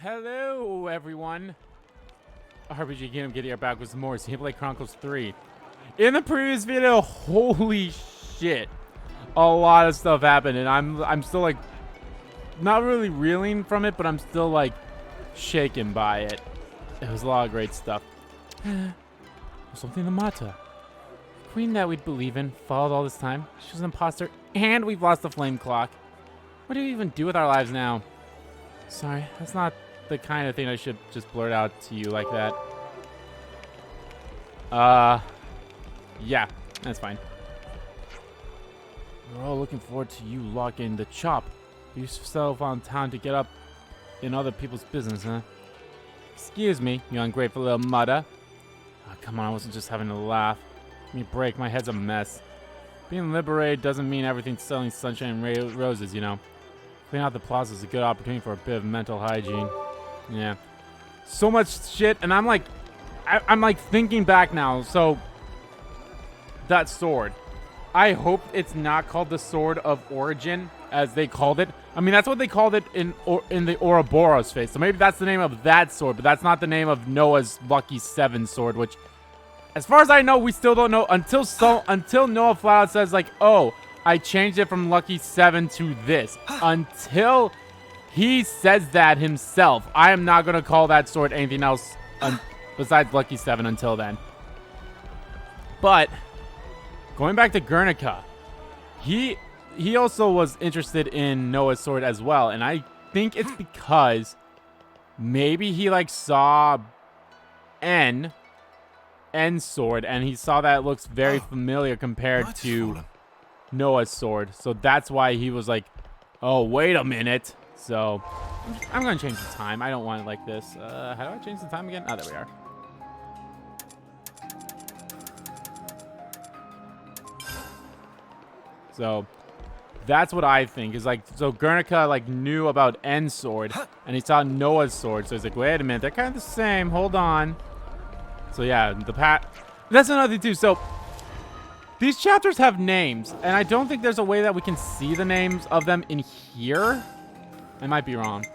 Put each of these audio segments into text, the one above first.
Hello, everyone. RPG Game Getting Our Back with some more Xenoblade Chronicles 3. In the previous video, holy shit, a lot of stuff happened, and I'm still like not really reeling from it, but I'm still like shaken by it. It was a lot of great stuff. Something the matter. Queen that we'd believe in followed all this time. She was an imposter, and we've lost the flame clock. What do we even do with our lives now? Sorry, that's not the kind of thing I should just blurt out to you like that. Yeah, that's fine. We're all looking forward to you locking the chop. You yourself on time to get up in other people's business, huh? Excuse me, you ungrateful little mudder. Oh, come on, I wasn't just having a laugh. Give me a break, my head's a mess. Being liberated doesn't mean everything's selling sunshine and roses, you know. Clean out the plaza is a good opportunity for a bit of mental hygiene. Yeah. So much shit, and I'm like thinking back now, so that sword. I hope it's not called the Sword of Origin, as they called it. I mean, that's what they called it in the Ouroboros phase. So maybe that's the name of that sword, but that's not the name of Noah's Lucky 7 sword, which, as far as I know, we still don't know until Noah flat out says, like, oh, I changed it from Lucky 7 to this. Until he says that himself, I am not going to call that sword anything else besides Lucky 7 until then. But going back to Guernica, he also was interested in Noah's sword as well, and I think it's because maybe he like saw N's sword, and he saw that it looks very familiar compared to Noah's sword, so that's why he was like, oh, wait a minute. So I'm gonna change the time. I don't want it like this. How do I change the time again? Oh, there we are. So that's what I think is like, so Guernica like knew about N's sword and he saw Noah's sword, so he's like, wait a minute, they're kind of the same, hold on. So yeah, that's another thing too. So these chapters have names, and I don't think there's a way that we can see the names of them in here. I might be wrong.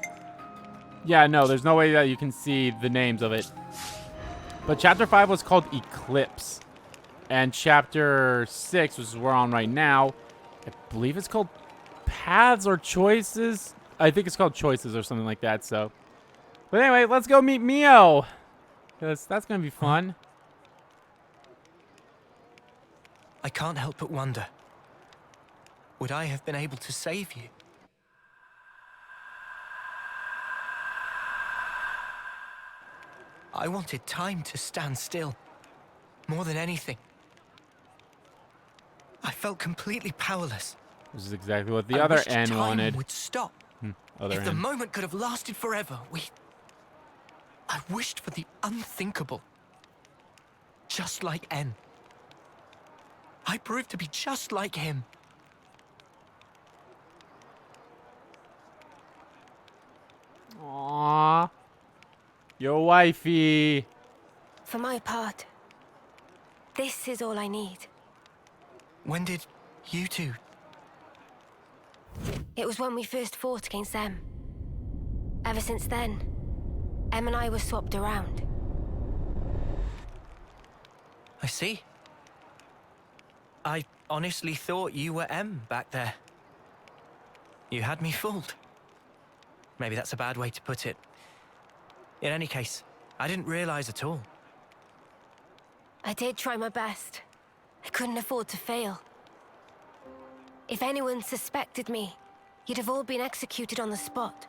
Yeah, no, there's no way that you can see the names of it. But chapter 5 was called Eclipse, and chapter 6, which is where we're on right now, I believe it's called Paths or Choices. I think it's called Choices or something like that. So, but anyway, let's go meet Mio, because that's gonna be fun. I can't help but wonder, would I have been able to save you? I wanted time to stand still, more than anything. I felt completely powerless. This is exactly what the other N wanted. Would stop. Other if the moment could have lasted forever, I wished for the unthinkable. Just like N. I proved to be just like him. Aww. Your wifey. For my part, this is all I need. When did you two? It was when we first fought against them. Ever since then, Em and I were swapped around. I see. I honestly thought you were M back there. You had me fooled. Maybe that's a bad way to put it. In any case, I didn't realize at all. I did try my best. I couldn't afford to fail. If anyone suspected me, you'd have all been executed on the spot.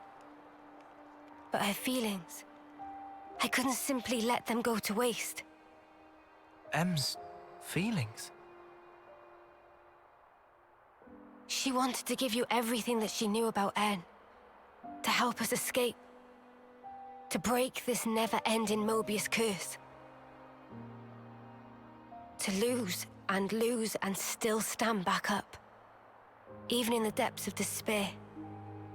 But her feelings, I couldn't simply let them go to waste. M's feelings? She wanted to give you everything that she knew about N, to help us escape, to break this never-ending Mobius curse. To lose and still stand back up, even in the depths of despair.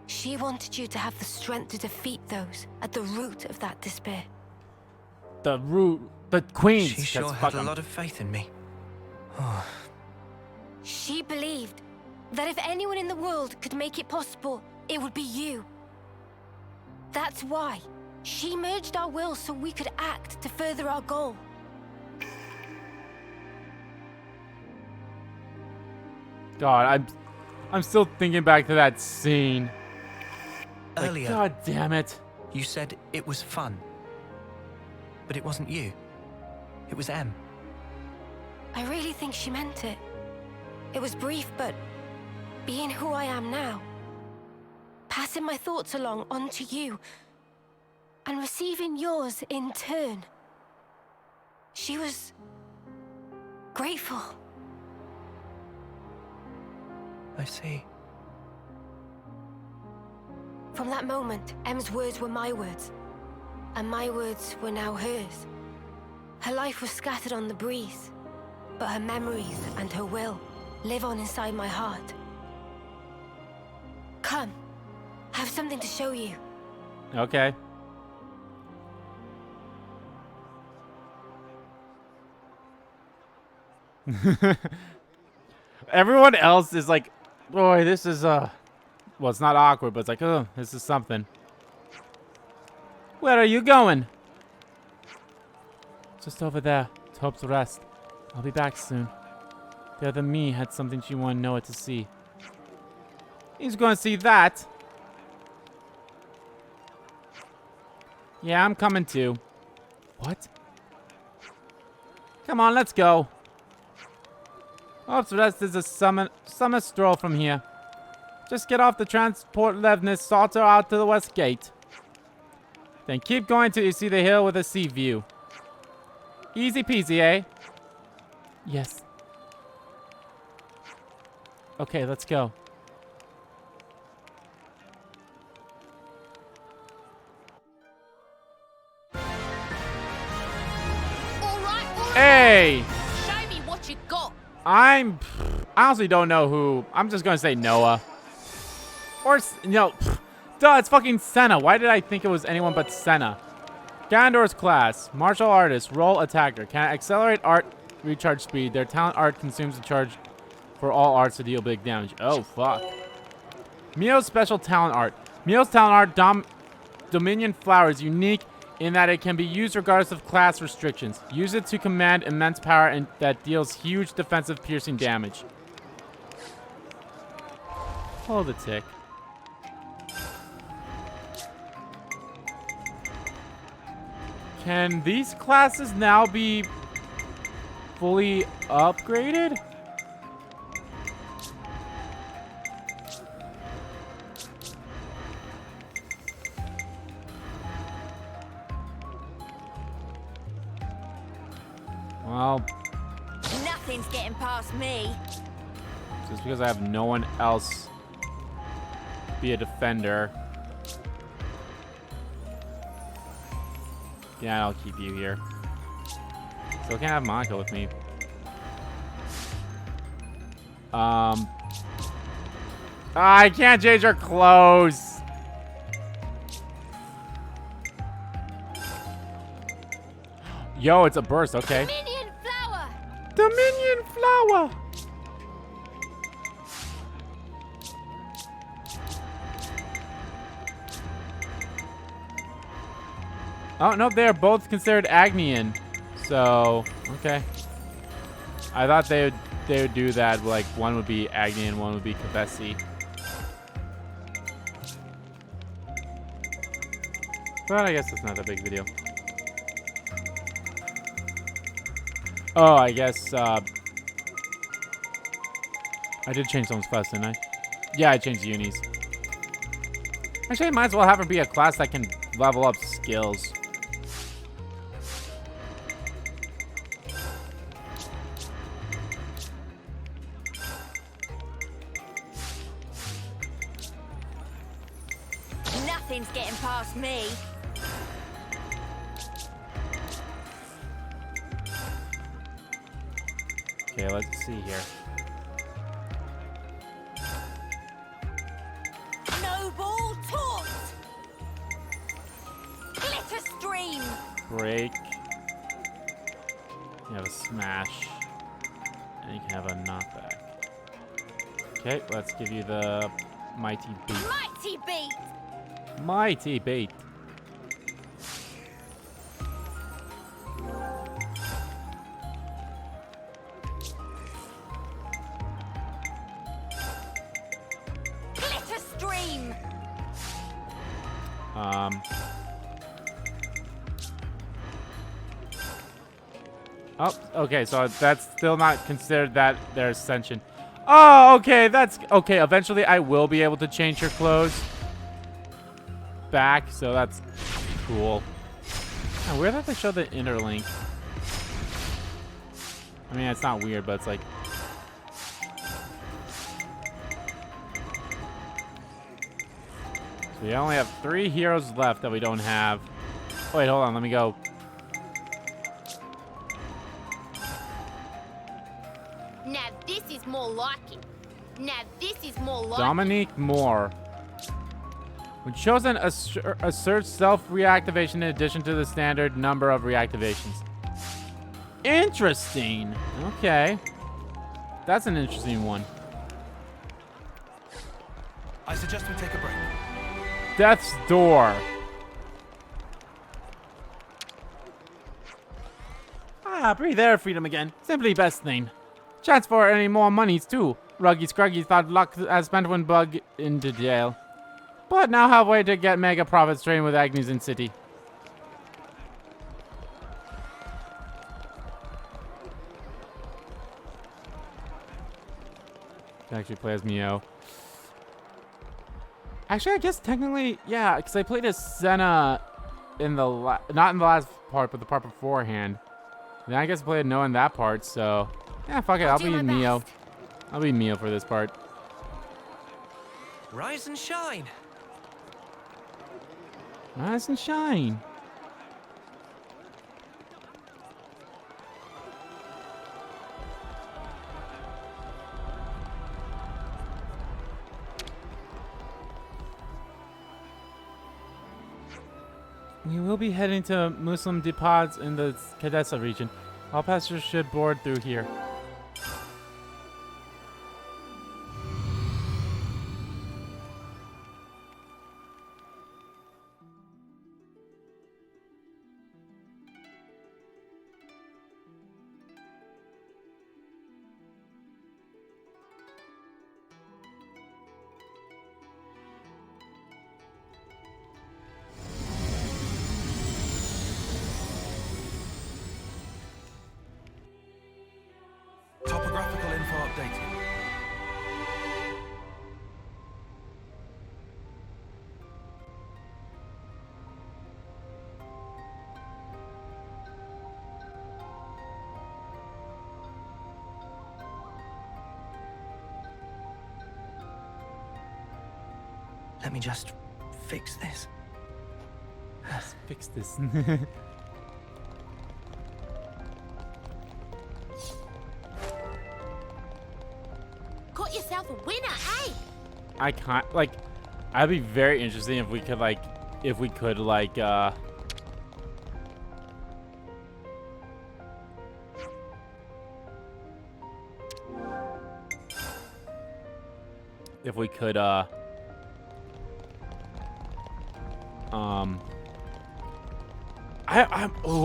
She wanted you to have the strength to defeat those at the root of that despair. The queen. She sure had a lot of faith in me. She believed that if anyone in the world could make it possible, it would be you. That's why She merged our wills so we could act to further our goal. God, I'm still thinking back to that scene. Like, Earlier, God damn it. you said it was fun. But it wasn't you. It was Em. I really think she meant it. It was brief, but being who I am now, passing my thoughts along onto you, and receiving yours in turn. She was grateful. I see. From that moment, Em's words were my words, and my words were now hers. Her life was scattered on the breeze, but her memories and her will live on inside my heart. Come, I have something to show you. Okay. Everyone else is like, boy, this is, well, it's not awkward, but it's like, oh, this is something. Where are you going? Just over there. To Hope's Rest. I'll be back soon. The other me had something she wanted Noah to see. He's going to see that. Yeah, I'm coming too. What? Come on, let's go. Hope's Rest is a summer stroll from here. Just get off the transport Levnis, saunter out to the west gate. Then keep going till you see the hill with a sea view. Easy peasy, eh? Yes. Okay, let's go. All right. Hey! Show me what you got. I honestly don't know who. I'm just gonna say Noah. Or, no, duh, it's fucking Sena. Why did I think it was anyone but Sena? Ganondorf's class. Martial artist. Roll attacker. Can accelerate art, recharge speed. Their talent art consumes the charge for all arts to deal big damage. Oh, fuck. Mio's special talent art. Mio's talent art, Dominion Flower, is unique in that it can be used regardless of class restrictions. Use it to command immense power and that deals huge defensive piercing damage. Hold a tick. Can these classes now be fully upgraded? Well, Nothing's getting past me. just because I have no one else be a defender. Yeah, I'll keep you here. Still can't have Monica with me. I can't change her clothes. Yo, it's a burst. Okay. Minion flower. Dominion flower. Oh, no, they're both considered Agnian. So, okay. I thought they would do that. Like, one would be Agnian, one would be Kavesi. But I guess it's not a big video. Oh, I guess, I did change someone's class, didn't I? Yeah, I changed Eunie's. Actually, I might as well have her be a class that can level up skills. Nothing's getting past me. Okay, let's see here. Noble taunt. Glitter stream. Break. You have a smash. And you can have a knockback. Okay, let's give you the mighty beat. Mighty beat. Mighty beat. Oh, okay, so that's still not considered that their ascension. Oh, okay, that's okay. Eventually, I will be able to change her clothes back, so that's cool. Oh, weird that they show the interlink. I mean, it's not weird, but it's like. So we only have 3 heroes left that we don't have. Oh, wait, hold on. Let me go. Now this is more like it. Now this is more like Dominique Moore. When chosen, assert self-reactivation in addition to the standard number of reactivations. Interesting. Okay. That's an interesting one. I suggest we take a break. Death's Door. Ah, breathe air, freedom again. Simply best thing. Chance for any more monies, too. Ruggy Scruggy thought luck has spent one bug into jail. But now have way to get mega profits trading with Agnus in City. Can actually play as Mio. Actually, I guess technically, yeah, because I played as Sena in the not in the last part, but the part beforehand. Then I guess I played Noah in that part, so yeah, fuck it, I'll be Mio. I'll be Mio for this part. Rise and shine. Rise and shine. We will be heading to Muslim depots in the Kadesa region. All passengers should board through here. Topographical info updated. Let me just fix this. Let's fix this. Got yourself a winner, eh? I can't, like, I'd be very interesting if we could, like, if we could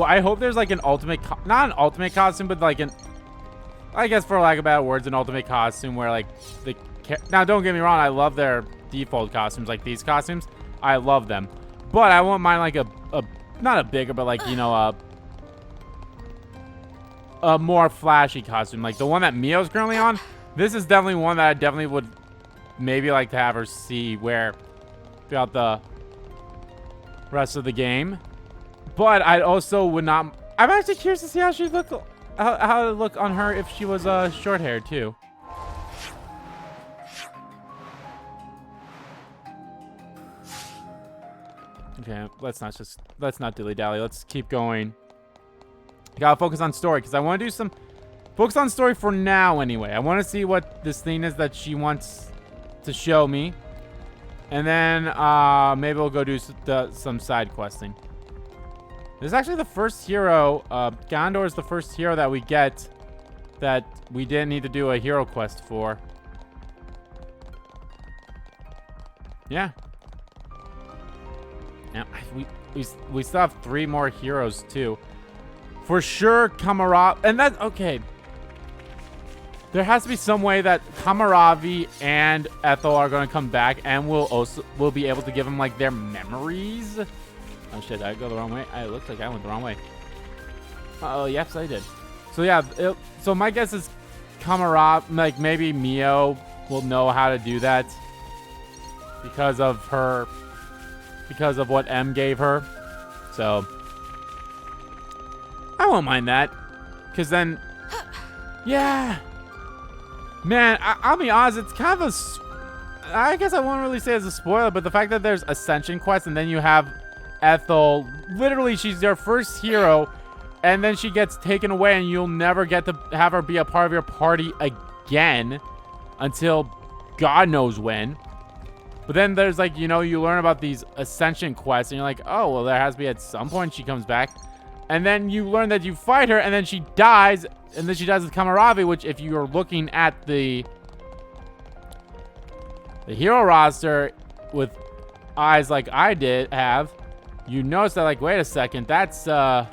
I hope there's like an ultimate, not an ultimate costume, but like an, I guess for lack of better words, an ultimate costume where like the, now don't get me wrong, I love their default costumes, like these costumes, I love them, but I won't mind like a not a bigger, but like, you know, a more flashy costume, like the one that Mio's currently on. This is definitely one that I definitely would maybe like to have her see wear throughout the rest of the game. But I also would not. I'm actually curious to see how she'd look, how it would look on her if she was short hair too. Okay, let's not dilly dally. Let's keep going. Gotta focus on story because I want to do some focus on story for now anyway. I want to see what this thing is that she wants to show me, and then maybe we'll go do some side questing. This is actually the first hero. Gondor is the first hero that we get that we didn't need to do a hero quest for. Yeah. Now we still have 3 more heroes too. For sure, Kamara, and that's okay. there has to be some way that Kamaravi and Ethel are going to come back, and we'll be able to give them like their memories. Oh shit, did I go the wrong way? It looks like I went the wrong way. Oh, yes, I did. So yeah, so my guess is Kamaravi, like maybe Mio will know how to do that because of what M gave her. So I won't mind that, because then, yeah. Man, I'll be honest, it's kind of I guess I won't really say it's a spoiler, but the fact that there's Ascension Quest and then you have Ethel, literally she's your first hero, and then she gets taken away and you'll never get to have her be a part of your party again until God knows when. But then there's like, you learn about these Ascension Quests and you're like, oh, well, there has to be at some point she comes back. And then you learn that you fight her and then she dies. And then she dies with Kamaravi, which if you're looking at the hero roster with eyes like I have, you notice that, like, wait a second, that's, okay,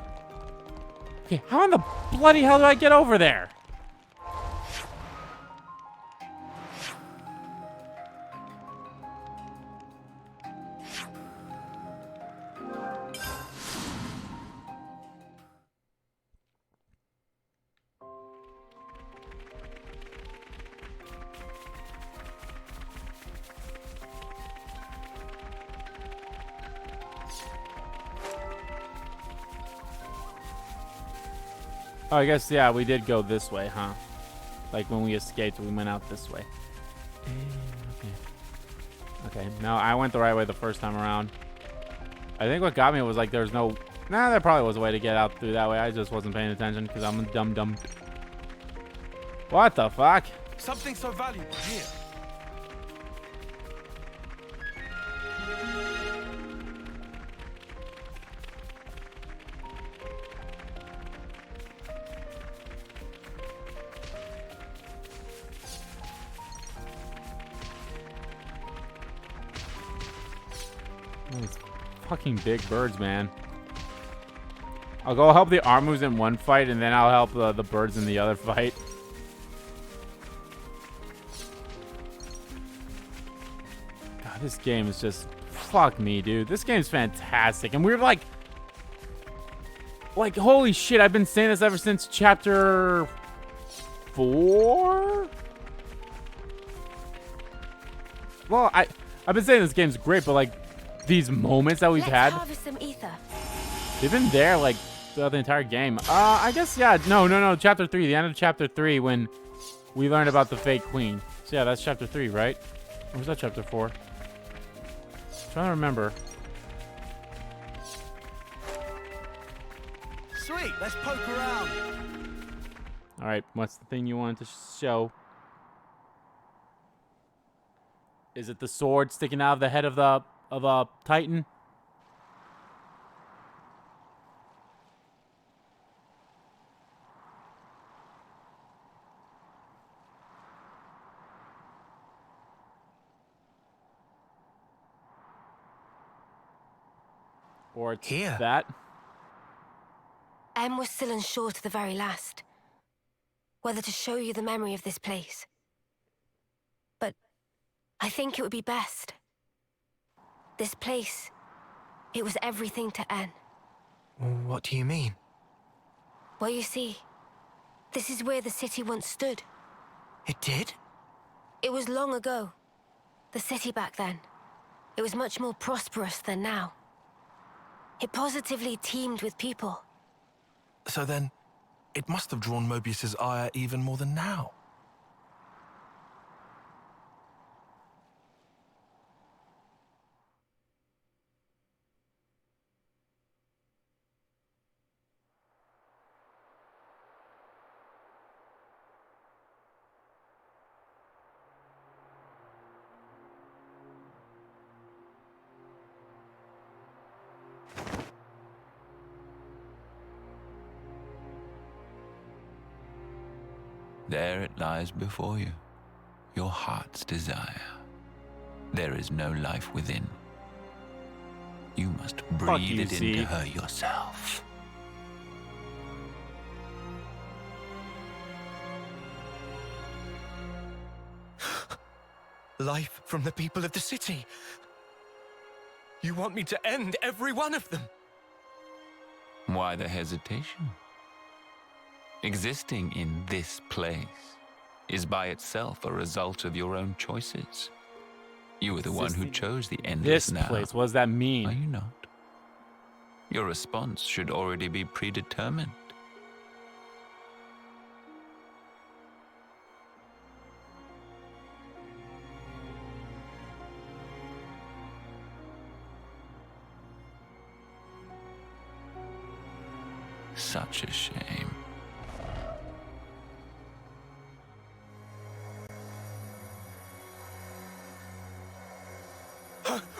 how in the bloody hell do I get over there? Oh, I guess, yeah, we did go this way, huh? Like, when we escaped, we went out this way. Okay, no, I went the right way the first time around. I think what got me was, like, there's no... Nah, there probably was a way to get out through that way. I just wasn't paying attention because I'm a dumb. What the fuck? Something so valuable here. These fucking big birds, man. I'll go help the Armus in one fight, and then I'll help the birds in the other fight. God, this game is just... Fuck me, dude. This game's fantastic. And we're like... Like, holy shit, I've been saying this ever since chapter 4? Well, I've been saying this game's great, but like... These moments that we've had, harvest some ether. They've been there like throughout the entire game. I guess, yeah. No. Chapter 3, the end of chapter 3 when we learned about the fake queen. So yeah, that's chapter 3, right? Or was that chapter 4? I'm trying to remember. Sweet, let's poke around. All right, what's the thing you wanted to show? Is it the sword sticking out of the head of a Titan? Or it's Here. that? M was still unsure to the very last whether to show you the memory of this place. But I think it would be best. This place, it was everything to N. What do you mean? Well, you see, this is where the city once stood. It did? It was long ago. The city back then. It was much more prosperous than now. It positively teemed with people. So then, it must have drawn Mobius's ire even more than now. There it lies before you, your heart's desire. There is no life within. You must breathe you, it Z. into her yourself. life from the people of the city. You want me to end every one of them. Why the hesitation? Existing in this place is by itself a result of your own choices. You were the one who chose the endless This now. place, what does that Are mean? you not? Your response should already be predetermined. Such a shame.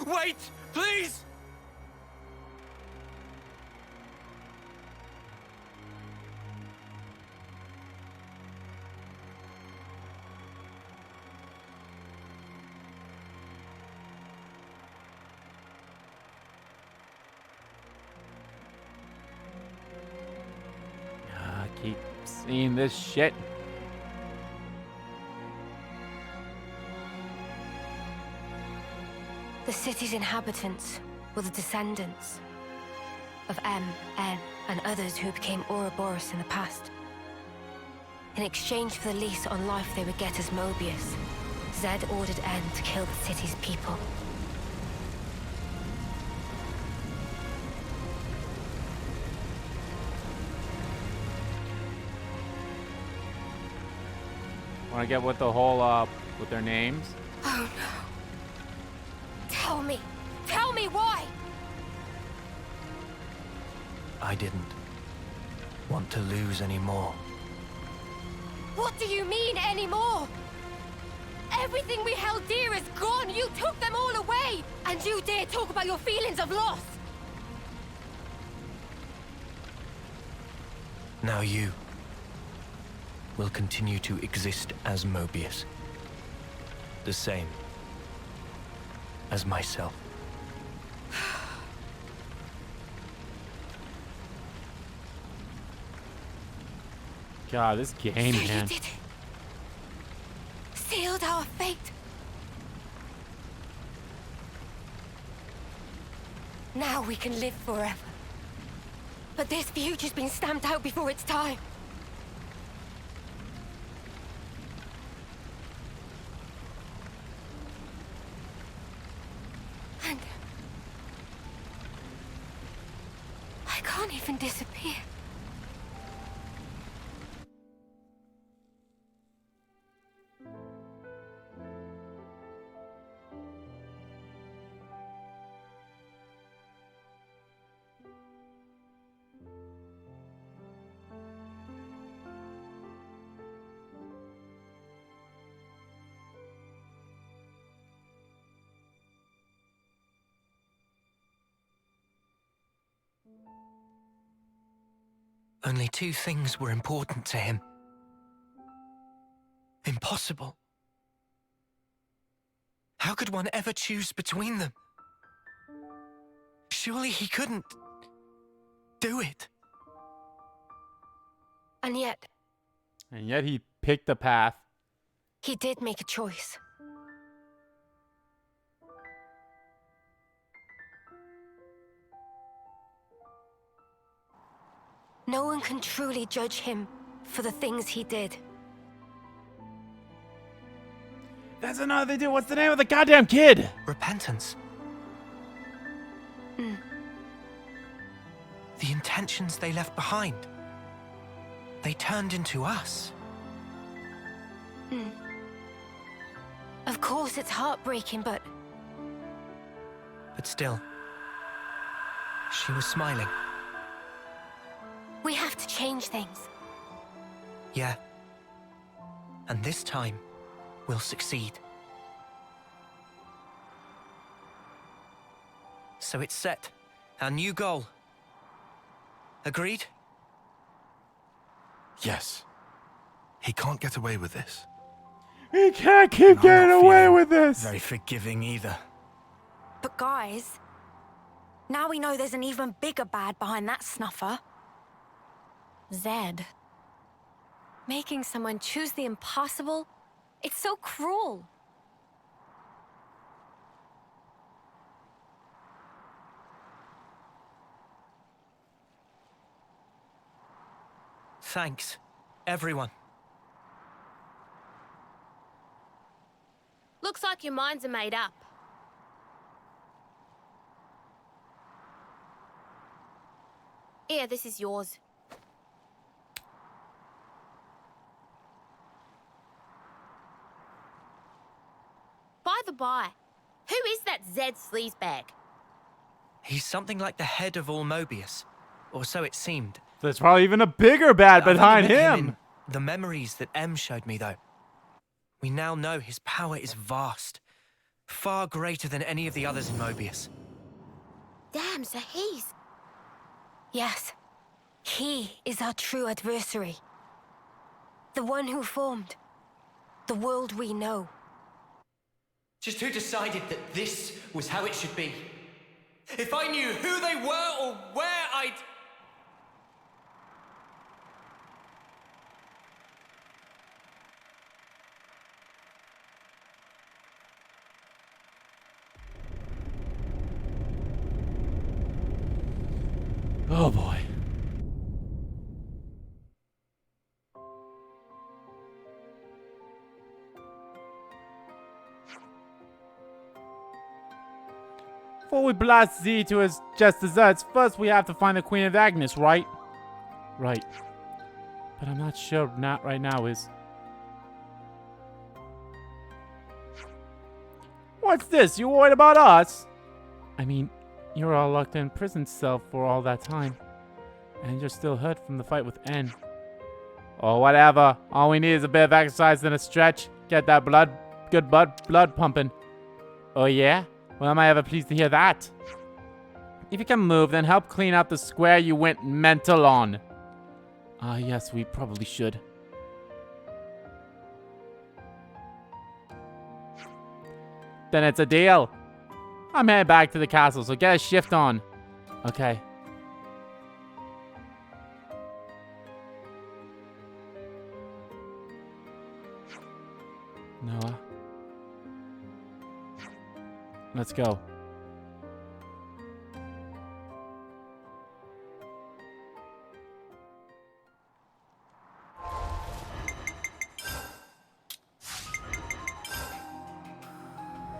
Wait, please! I keep seeing this shit. The city's inhabitants were the descendants of M, N, and others who became Ouroboros in the past. In exchange for the lease on life they would get as Mobius, Zed ordered N to kill the city's people. Want to get with the whole, with their names? Oh no. Tell me! Tell me why! I didn't want to lose any more. What do you mean, anymore? Everything we held dear is gone! You took them all away! And you dare talk about your feelings of loss! Now you will continue to exist as Mobius. The same as myself. God, this game, So man. you did it. Sealed our fate. Now we can live forever. But this future's been stamped out before its time. And I can't even disappear. Only two things were important to him. Impossible. How could one ever choose between them? Surely he couldn't do it. And yet, he picked a path. he did make a choice. No one can truly judge him for the things he did. That's another thing, dude. What's the name of the goddamn kid? Repentance. The intentions they left behind. They turned into us. Of course, it's heartbreaking, but Still, she was smiling. we have to change things. Yeah. And this time, we'll succeed. So it's set. Our new goal. Agreed? Yes. He can't get away with this. He can't keep I'm getting not away feeling with this. Very forgiving either. But guys, now we know there's an even bigger bad behind that snuffer. Zed. Making someone choose the impossible? It's so cruel. Thanks, everyone. Looks like your minds are made up. Here, this is yours. By the by, who is that Zed sleazebag? He's something like the head of all Mobius, or so it seemed. There's probably even a bigger bad I've only behind met him. in the memories that M showed me, though. We now know his power is vast, far greater than any of the others in Mobius. Damn, so he's... Yes. He is our true adversary. The one who formed the world we know. Just who decided that this was how it should be? If I knew who they were or where I'd... Oh boy. Before we blast Z to his just desserts, first we have to find the Queen of Agnus, right? Right. But I'm not sure not right now is. What's this? You worried about us? I mean, you're all locked in prison cell for all that time. And you're still hurt from the fight with N. Oh, whatever. All we need is a bit of exercise and a stretch. Get that good blood pumping. Oh yeah? Well, am I ever pleased to hear that? If you can move, then help clean up the square you went mental on. Ah, yes, we probably should. Then it's a deal. I'm heading back to the castle, so get a shift on. Okay. Noah. Let's go.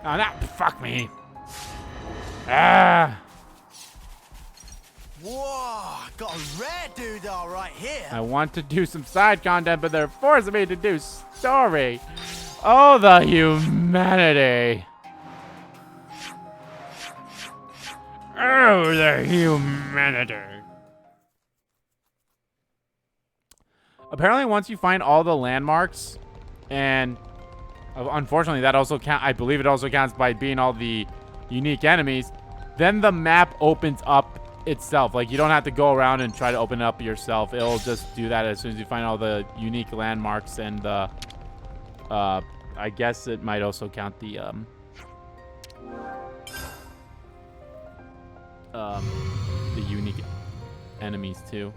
Oh, that fuck me. Ah. Whoa, got a rare doodah right here. I want to do some side content, but they're forcing me to do story. Oh, the humanity. Oh, the humanity. Apparently, once you find all the landmarks, and unfortunately, that also count. I believe it also counts by being all the unique enemies. Then the map opens up itself. Like, you don't have to go around and try to open it up yourself. It'll just do that as soon as you find all the unique landmarks and the. I guess it might also count the unique enemies too.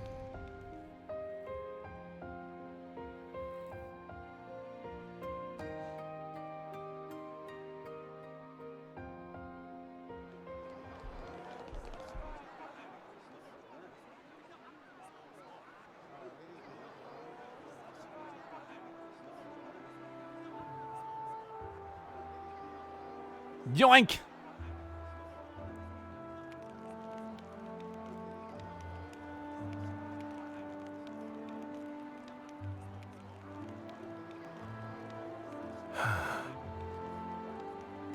Yoink!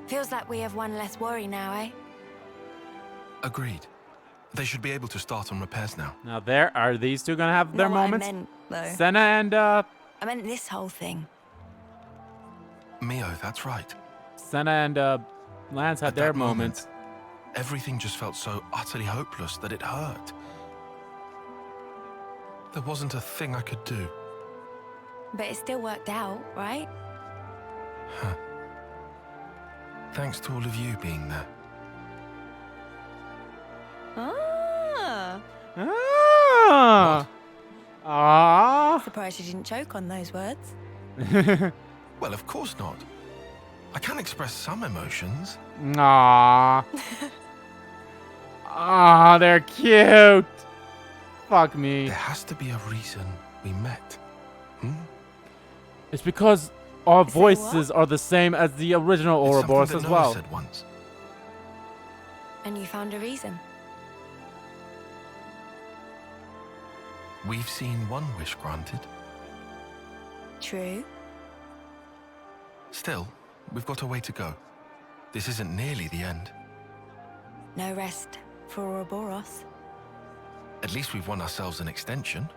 Feels like we have one less worry now, eh? Agreed. They should be able to start on repairs now. Now are these two gonna have their Not what moments? I meant, though. Sena and I meant this whole thing. Mio, that's right. Sena and Lanz had At their that moment, moments. Everything just felt so utterly hopeless that it hurt. There wasn't a thing I could do. But it still worked out, right? Thanks to all of you being there. Ah. Ah. Ah. Surprised you didn't choke on those words. Well, of course not. I can express some emotions. Aww. Ah, they're cute. Fuck me. There has to be a reason we met? Hmm? It's because our Say voices are the same as the original It's Ouroboros something as that Noah well. said once. And you found a reason. We've seen one wish granted. True. Still, we've got a way to go. This isn't nearly the end. No rest for Ouroboros. At least we've won ourselves an extension.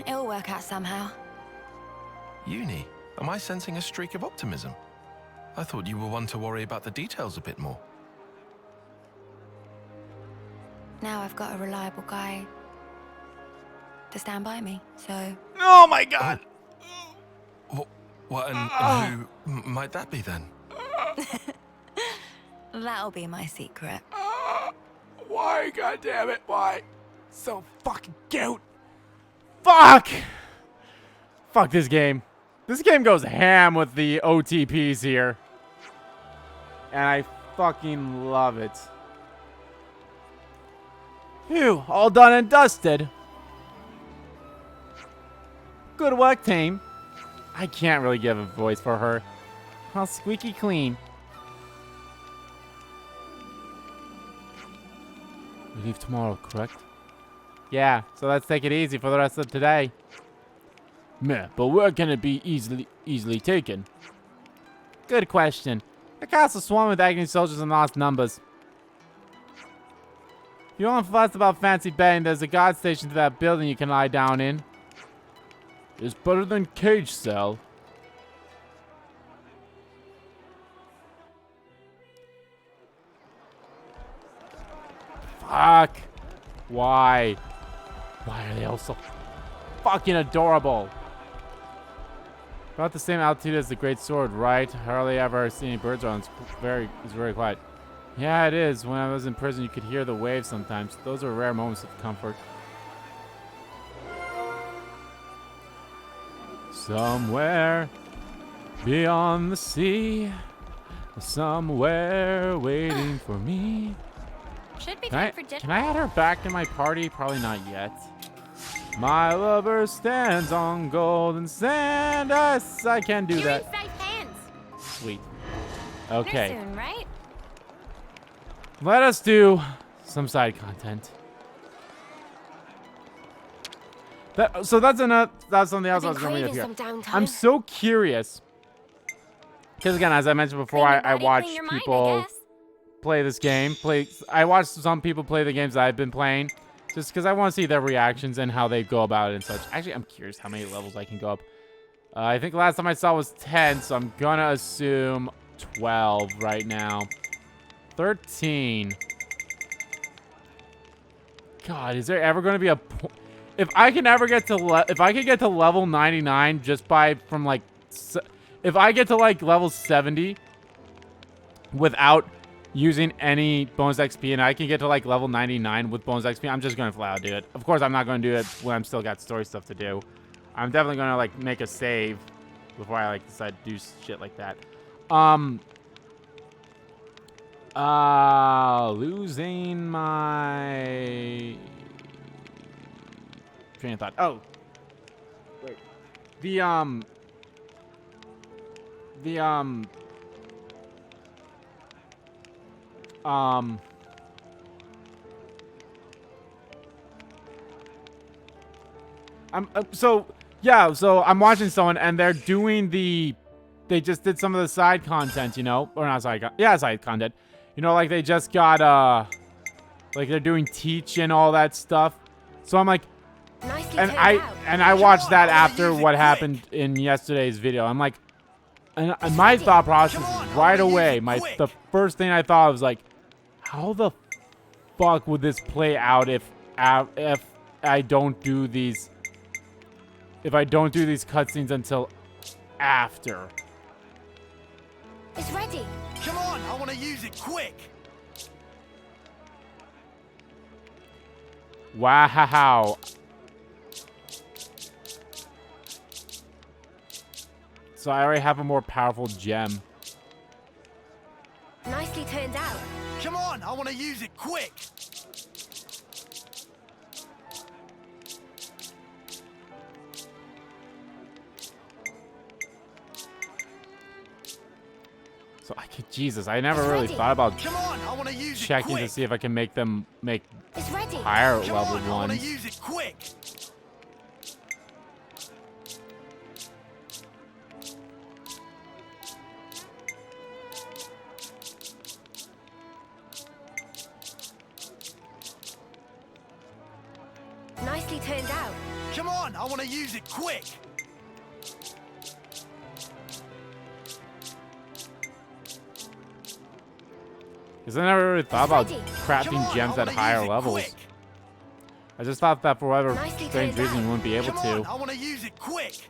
It'll work out somehow. Eunie, am I sensing a streak of optimism? I thought you were one to worry about the details a bit more. Now I've got a reliable guy to stand by me, so... Oh my god! What, and who might that be then? That'll be my secret. Why? God damn it! Why? So fucking cute. Fuck! Fuck this game. This game goes ham with the OTPs here, and I fucking love it. Phew! All done and dusted. Good work, team. I can't really give a voice for her. How squeaky clean. We leave tomorrow, correct? Yeah, so let's take it easy for the rest of today. Meh, but where can it be easily taken? Good question. The castle swarmed with Agni soldiers in lost numbers. If you want to fuss about fancy bedding, there's a guard station to that building you can lie down in. It's better than cage cell. Fuck. Why? Why are they all so fucking adorable? About the same altitude as the Great Sword, right? Hardly ever see any birds around. It's very quiet. Yeah, it is. When I was in prison, you could hear the waves sometimes. Those are rare moments of comfort. Somewhere beyond the sea, somewhere waiting for me. Should be Can I, time for dinner. can I add her back in my party? Probably not yet. My lover stands on golden sand. Yes, I can do You're that. in safe hands. Sweet. Dinner Okay. soon, right? Let us do some side content. So that's something else I I've was been going to craving bring up here. some downtime. I'm so curious. Because again, as I mentioned before, Clean your I body, watch clean your mind, I people guess. play this game. I watch some people play the games that I've been playing. Just because I want to see their reactions and how they go about it and such. Actually, I'm curious how many levels I can go up. I think last time I saw was 10, so I'm going to assume 12 right now. 13. God, is there ever going to be a... If I can ever get to level 99 just by from like... If I get to like level 70 without using any bonus XP and I can get to like level 99 with bonus XP, I'm just going to flat out do it. Of course, I'm not going to do it when I'm still got story stuff to do. I'm definitely going to like make a save before I like decide to do shit like that. Losing my train of thought. Oh. Wait. So I'm watching someone and they're doing they just did some of the side content, you know, or not side content, you know, like they just got like they're doing teach and all that stuff. So I'm like, Nicely and turned out. I watched that after what happened in yesterday's video. I'm like, and my thought process is right away. The first thing I thought was like, how the fuck would this play out if I don't do these cutscenes until after? It's ready. Come on, I want to use it quick. Wow. So I already have a more powerful gem. Nicely turned out. Come on, I want to use it quick. So Jesus, I never It's really ready. thought about Come on, I want to use checking it to quick. see if I can make them make It's ready. higher Come level on, I want to ones. use it quick. Nicely turned out. Come on, I want to use it quick. Because I never really thought about ready. crafting Come on, gems I at wanna higher use it levels. quick. I just thought that for whatever Nicely strange turned reason out. you wouldn't be able Come to. on, I want to use it quick.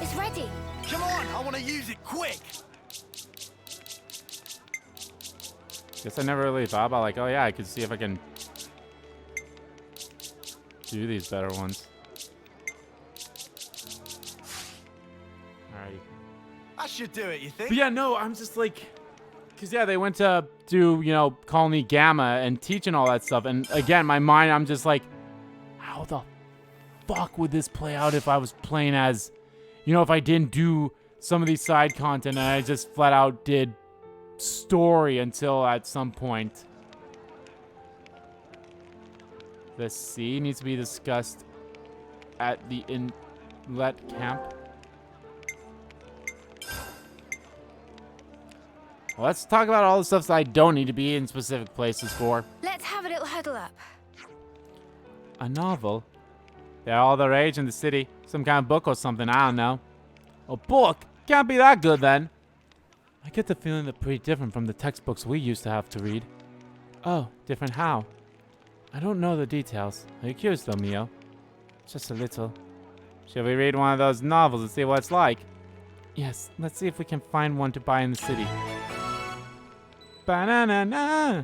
It's ready. Come on, I want to use it quick. Guess I never really thought about like, oh yeah, I could see if I can do these better ones. Alrighty. I should do it, you think? But yeah, no, I'm just like, because yeah, they went to do, you know, Colony Gamma and teach and all that stuff. And again, my mind, I'm just like, how the fuck would this play out if I was playing as, you know, if I didn't do some of these side content and I just flat out did story until at some point. The sea needs to be discussed at the inlet camp. Well, let's talk about all the stuff that I don't need to be in specific places for. Let's have a little huddle up. A novel? They're all the rage in the city. Some kind of book or something, I don't know. A book? Can't be that good then. I get the feeling they're pretty different from the textbooks we used to have to read. Oh, different how? I don't know the details. Are you curious though, Mio? Just a little. Shall we read one of those novels and see what it's like? Yes, let's see if we can find one to buy in the city. Ba-na-na-na!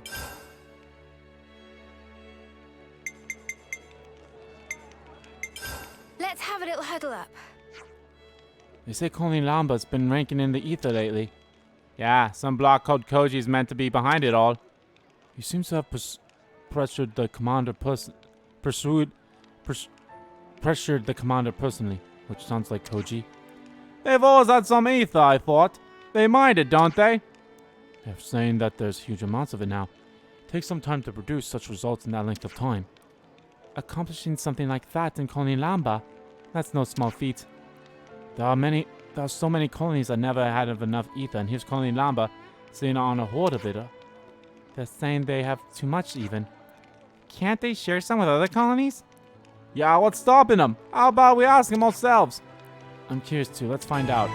Let's have a little huddle up. They say Colony Lamba's been ranking in the ether lately. Yeah, some block called Koji's meant to be behind it all. He seems to have pressured the commander pressured the commander personally, which sounds like Koji. They've always had some ether, I thought. They mind it, don't they? They're saying that there's huge amounts of it now. It takes some time to produce such results in that length of time. Accomplishing something like that in Colony Lamba, that's no small feat. There are so many colonies that never had enough ether, and here's Colony Lamba sitting on a hoard of it. They're saying they have too much even. Can't they share some with other colonies? Yeah, what's stopping them? How about we ask them ourselves? I'm curious too. Let's find out.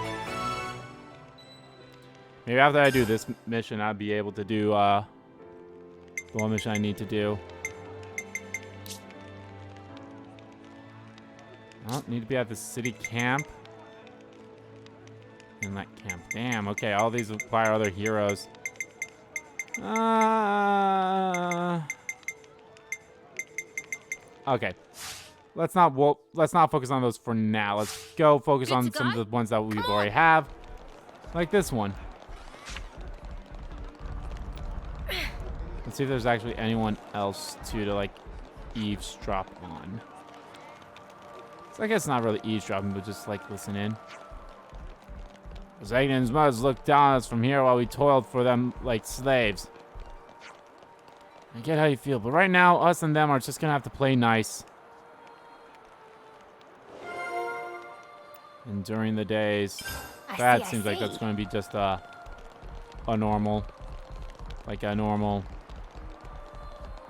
Maybe after I do this mission, I'll be able to do the one mission I need to do. Oh, need to be at the city camp. In that camp. Damn, okay, all these require other heroes. Okay. Let's not focus on those for now. Let's go focus Good on to some of go? the ones that we Come already on. have. Like this one. Let's see if there's actually anyone else to like eavesdrop on. So I guess not really eavesdropping, but just like listen in. Those Agnans must look down on us from here while we toiled for them like slaves. I get how you feel, but right now, us and them are just gonna have to play nice. And during the days, that seems like that's gonna be just a normal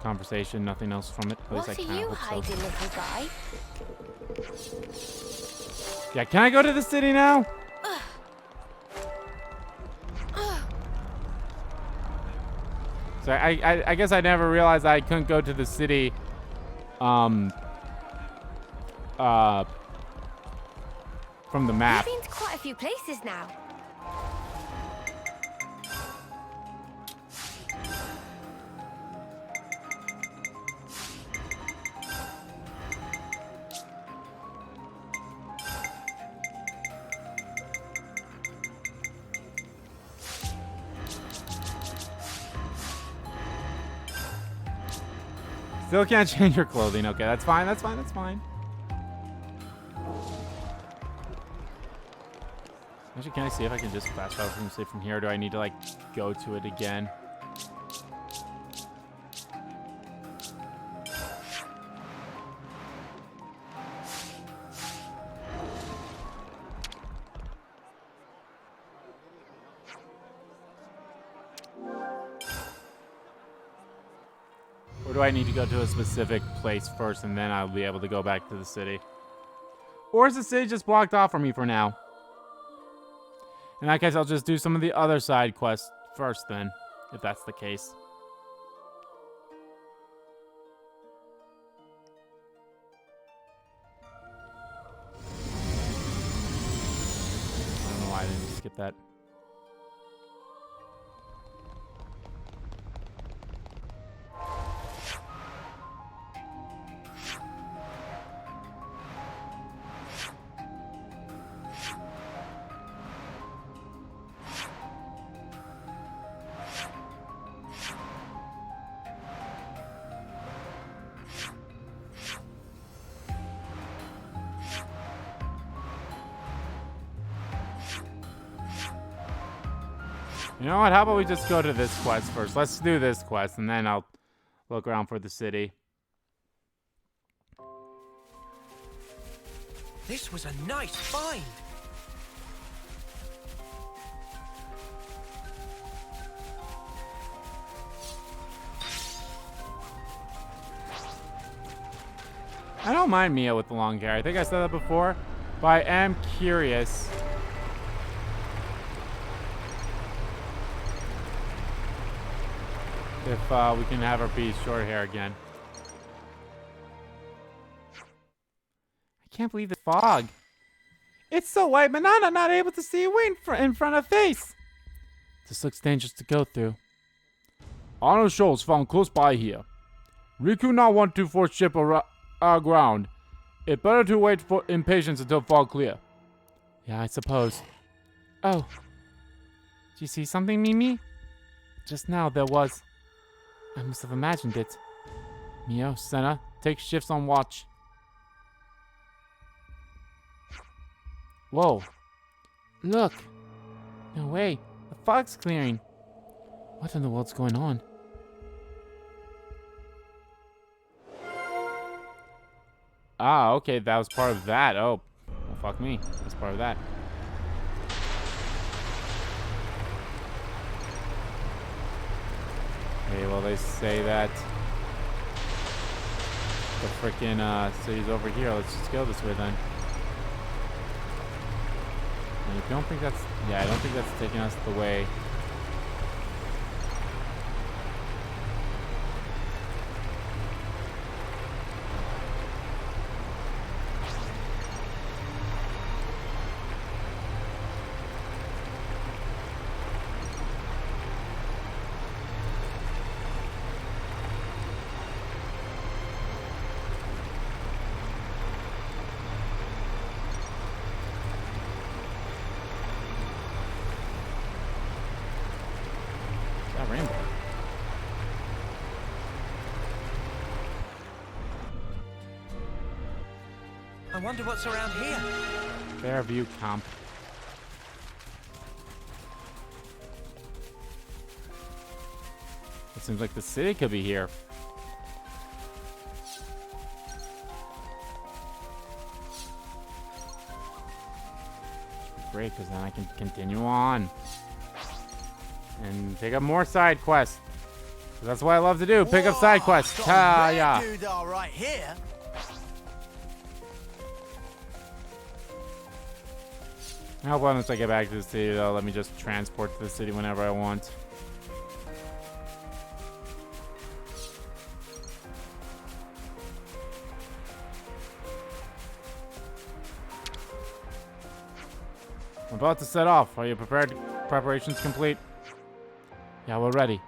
conversation, nothing else from it. At least What I are kinda you hope so. hiding, little guy? Yeah, can I go to the city now? So I guess I never realized I couldn't go to the city from the map. You've been to quite a few places now. Still can't change your clothing. Okay, that's fine. That's fine. That's fine. Actually, can I see if I can just fast travel from, say, from here? Or do I need to, like, go to it again? Or do I need to go to a specific place first and then I'll be able to go back to the city? Or is the city just blocked off for me for now? In that case, I'll just do some of the other side quests first then, if that's the case. I don't know why I didn't skip that. You know what? How about we just go to this quest first? Let's do this quest, and then I'll look around for the city. This was a nice find. I don't mind Mia with the long hair. I think I said that before, but I am curious. If we can have her be short hair again. I can't believe the fog. It's so white, Manana not able to see a way in front of face. This looks dangerous to go through. Honor shoals found close by here. Riku not want to force ship aground. It better to wait for in patience until fog clear. Yeah, I suppose. Oh. Did you see something, Mimi? Just now there was. I must have imagined it. Mio, Sena, take shifts on watch. Whoa. Look. No way. The fog's clearing. What in the world's going on? Ah, okay. That was part of that. Oh. Well, fuck me. That's part of that. Okay, well, they say that the frickin' city's over here. Let's just go this way then. And I don't think that's... Yeah, I don't think that's taking us the way... Rainbow. I wonder what's around here. Fairview Camp. It seems like the city could be here. Great, because then I can continue on. And pick up more side quests. That's what I love to do. Pick up side quests. Ah, yeah. Dude, all right here. I hope once I get back to the city, they'll let me just transport to the city whenever I want. I'm about to set off. Are you prepared? Preparations complete? Yeah, we're ready.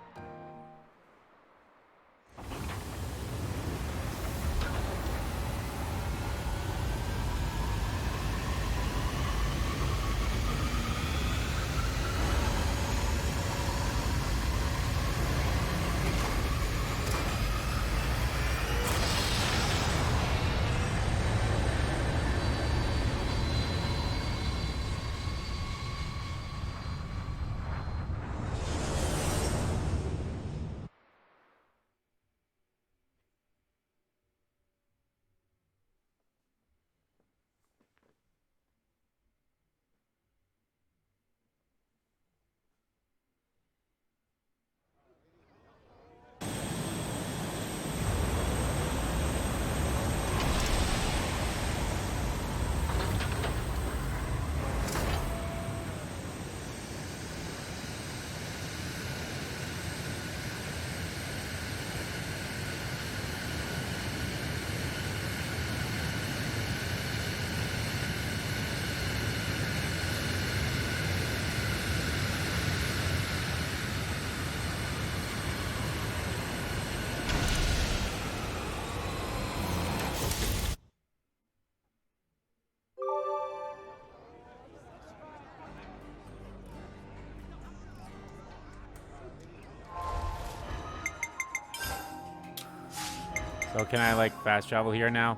So can I, like, fast travel here now?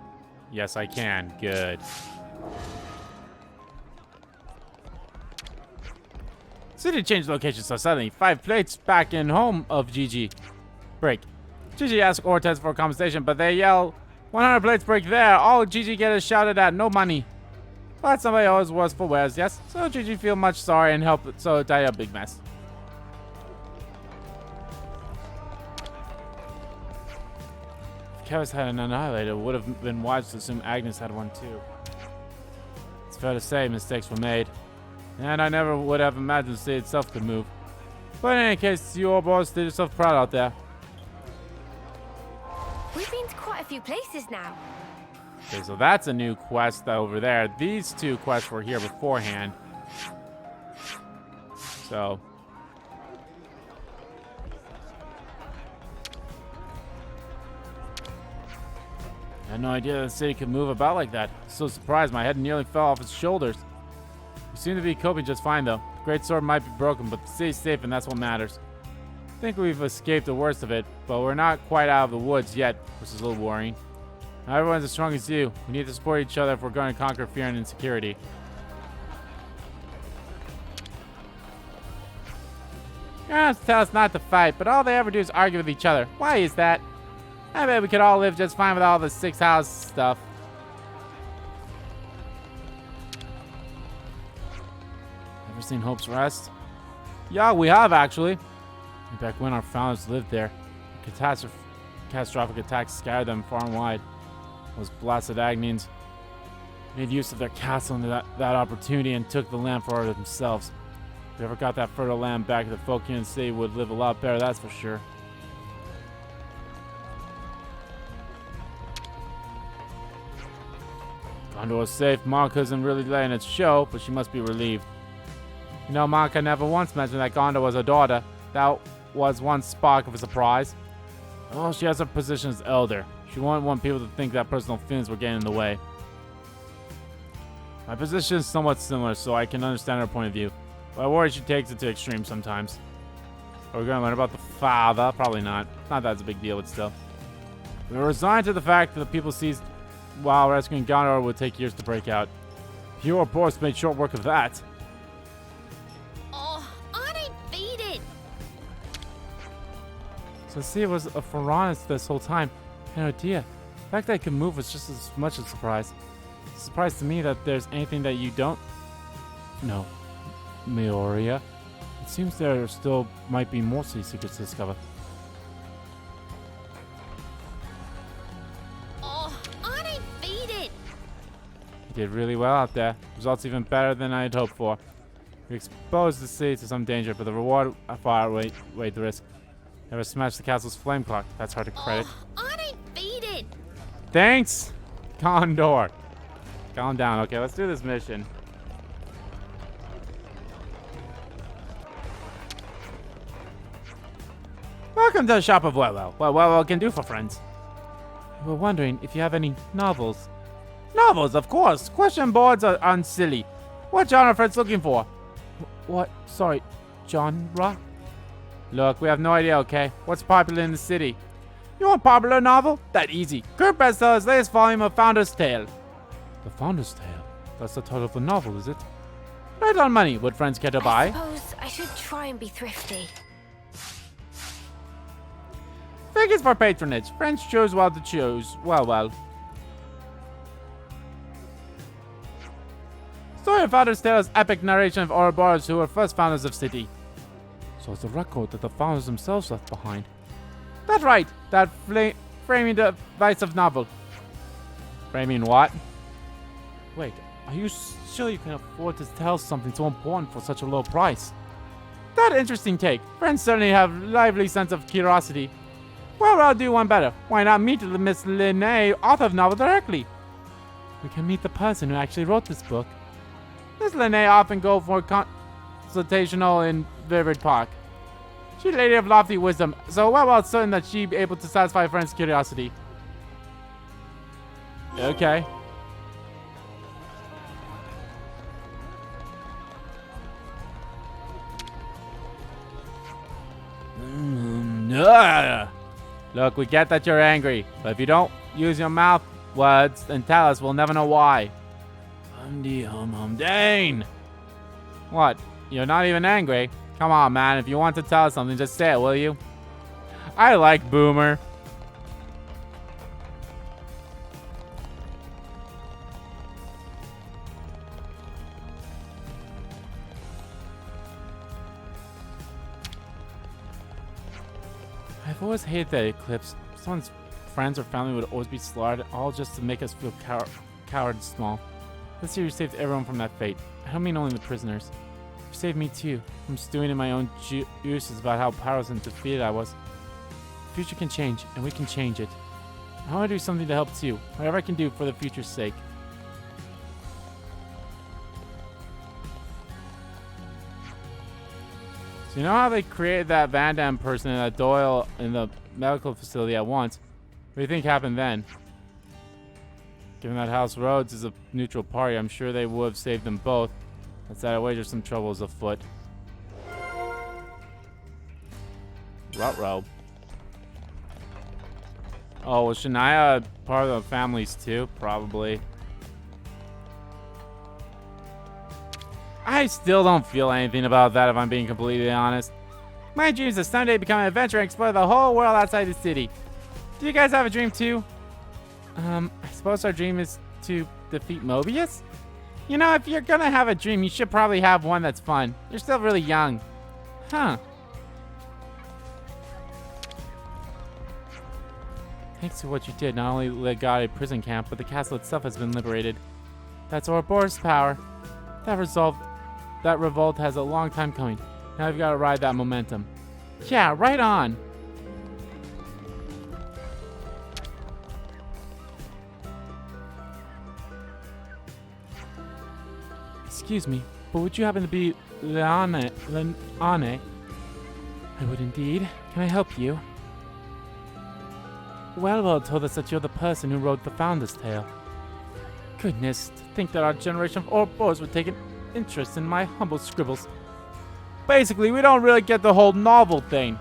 Yes, I can. Good. City changed location so suddenly. 5 plates back in home of GG. Break. GG asks Ortez for compensation, but they yell, 100 plates break there. All GG get is shouted at, no money. But somebody always was for wares, yes? So GG feel much sorry and help so tie a big mess. Keves had an annihilator, it would have been wise to assume Agnus had one too. It's fair to say mistakes were made, and I never would have imagined the city itself could move. But in any case, you all boys did yourself proud out there. We've been to quite a few places now. Okay, so that's a new quest over there. These 2 quests were here beforehand. So... I had no idea the city could move about like that. So surprised, my head nearly fell off its shoulders. We seem to be coping just fine, though. The great sword might be broken, but the city's safe, and that's what matters. I think we've escaped the worst of it, but we're not quite out of the woods yet, which is a little worrying. Now everyone's as strong as you. We need to support each other if we're going to conquer fear and insecurity. Your parents tell us not to fight, but all they ever do is argue with each other. Why is that? I bet we could all live just fine with all the 6 house stuff. Ever seen Hope's Rest? Yeah, we have actually. Back when our founders lived there, a catastrophic attacks scattered them far and wide. Those blasted Agnians made use of their castle and that opportunity and took the land for themselves. If we ever got that fertile land back, the folk here in the city would live a lot better, that's for sure. Gondor is safe. Monica isn't really letting it show, but she must be relieved. You know, Monica never once mentioned that Gondor was her daughter. That was one spark of a surprise. Oh, she has her position as elder. She wouldn't want people to think that personal feelings were getting in the way. My position is somewhat similar, so I can understand her point of view. But I worry she takes it to extreme sometimes. Are we going to learn about the father? Probably not. Not that it's a big deal, but still. We were resigned to the fact that the people seized while rescuing Gondor would take years to break out. You or Boris made short work of that. Oh, I don't beat it. So see, it was a Ferranis this whole time. I had no idea. The fact that I could move was just as much a surprise. It's a surprise to me that there's anything that you don't know. Meoria. It seems there still might be more sea secrets to discover. Did really well out there. Results even better than I had hoped for. We exposed the city to some danger, but the reward far outweighed the risk. Never smashed the castle's flame clock. That's hard to credit. Oh, I don't beat it. Thanks, Gondor. Calm down. Okay, let's do this mission. Welcome to the shop of what can do for friends. We were wondering if you have any novels. Novels, of course. Question boards are unsilly. What genre are friends looking for? What? Sorry, genre? Look, we have no idea, okay? What's popular in the city? You want a popular novel? That easy. Current bestseller's latest volume of Founder's Tale. The Founder's Tale? That's the title of the novel, is it? Right on money. Would friends care to buy? I suppose I should try and be thrifty. Thank you for patronage. Friends chose well to choose. Well. Story of Founder's Tale is epic narration of Ouroboros, who were first founders of city. So it's a record that the founders themselves left behind. That's right. That framing device of novel. Framing what? Wait, are you sure you can afford to tell something so important for such a low price? That interesting take. Friends certainly have lively sense of curiosity. Well, I'll do one better. Why not meet the Miss Linnae, author of the novel, directly? We can meet the person who actually wrote this book. Miss Linnae often go for consultational in Vivid Park. She's a lady of lofty wisdom, so well certain that she'd be able to satisfy friends' curiosity. Okay. Look, we get that you're angry, but if you don't use your mouth words and tell us, we'll never know why. Dane! What? You're not even angry? Come on, man. If you want to tell us something, just say it, will you? I like Boomer. I've always hated that eclipse. Someone's friends or family would always be slaughtered, all just to make us feel coward small. This year you saved everyone from that fate. I don't mean only the prisoners. You saved me too. I'm stewing in my own juices about how powerless and defeated I was. The future can change, and we can change it. I want to do something to help too. Whatever I can do for the future's sake. So you know how they created that Van Damme person and that Doyle in the medical facility at once? What do you think happened then? Given that House Rhodes is a neutral party, I'm sure they would have saved them both. That's that I wager some trouble is afoot. Ruh-roh. Oh, was Shania part of the families too? Probably. I still don't feel anything about that if I'm being completely honest. My dream is to someday become an adventurer and explore the whole world outside the city. Do you guys have a dream too? I suppose our dream is to defeat Mobius? You know, if you're gonna have a dream, you should probably have one that's fun. You're still really young. Huh. Thanks to what you did, not only let God a prison camp, but the castle itself has been liberated. That's Ouroboros' power. That revolt has a long time coming. Now we've got to ride that momentum. Yeah, right on. Excuse me, but would you happen to be Leane? I would indeed. Can I help you? Well told us that you're the person who wrote the Founder's Tale. Goodness, to think that our generation of Ouroboros would take an interest in my humble scribbles. Basically, we don't really get the whole novel thing.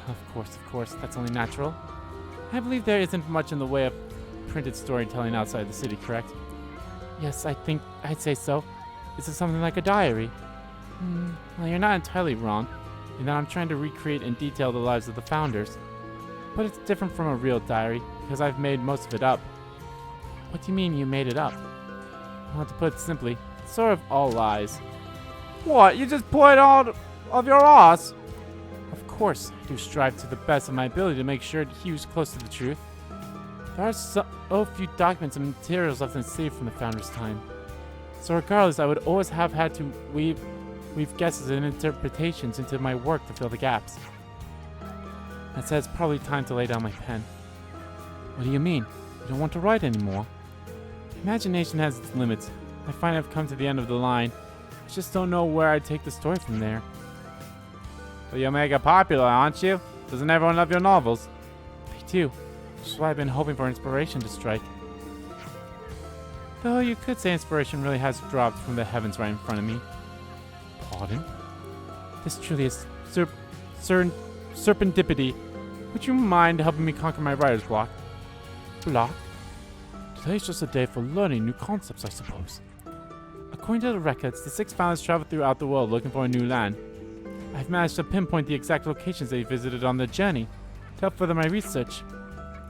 Of course, that's only natural. I believe there isn't much in the way of printed storytelling outside the city, correct? Yes, I'd say so. Is it something like a diary? Well, you're not entirely wrong, in that I'm trying to recreate in detail the lives of the founders. But it's different from a real diary, because I've made most of it up. What do you mean you made it up? Well, to put it simply, it's sort of all lies. What? You just pull it out of your ass? Of course, I do strive to the best of my ability to make sure it hews close to the truth. There are so few documents and materials left in the city from the founder's time. So regardless, I would always have had to weave guesses and interpretations into my work to fill the gaps. That said, it's probably time to lay down my pen. What do you mean? You don't want to write anymore? Imagination has its limits. I find I've come to the end of the line. I just don't know where I'd take the story from there. Well, you'll make it popular, aren't you? Doesn't everyone love your novels? Me too. Which is why I've been hoping for inspiration to strike. Though you could say inspiration really has dropped from the heavens right in front of me. Pardon? This truly is serendipity. Would you mind helping me conquer my writer's block? Block? Today's just a day for learning new concepts, I suppose. According to the records, the 6 founders traveled throughout the world looking for a new land. I've managed to pinpoint the exact locations they visited on their journey to help further my research.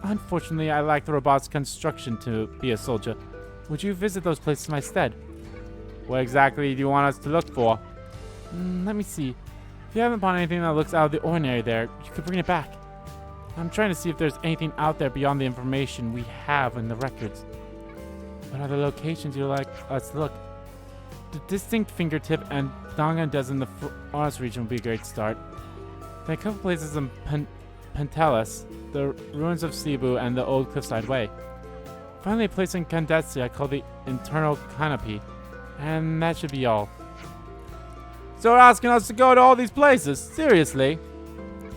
Unfortunately, I lack the robotics construction to be a soldier. Would you visit those places in my stead? What exactly do you want us to look for? Let me see. If you haven't found anything that looks out of the ordinary there, you could bring it back. I'm trying to see if there's anything out there beyond the information we have in the records. What are the locations you'd like us to look? The distinct fingertip and Dangandes in the Honest region would be a great start. Then a couple places in Pentelis, the ruins of Cebu, and the old Cliffside Way. Finally, a place in Candesia called the Internal Canopy. And that should be all. So you're asking us to go to all these places? Seriously?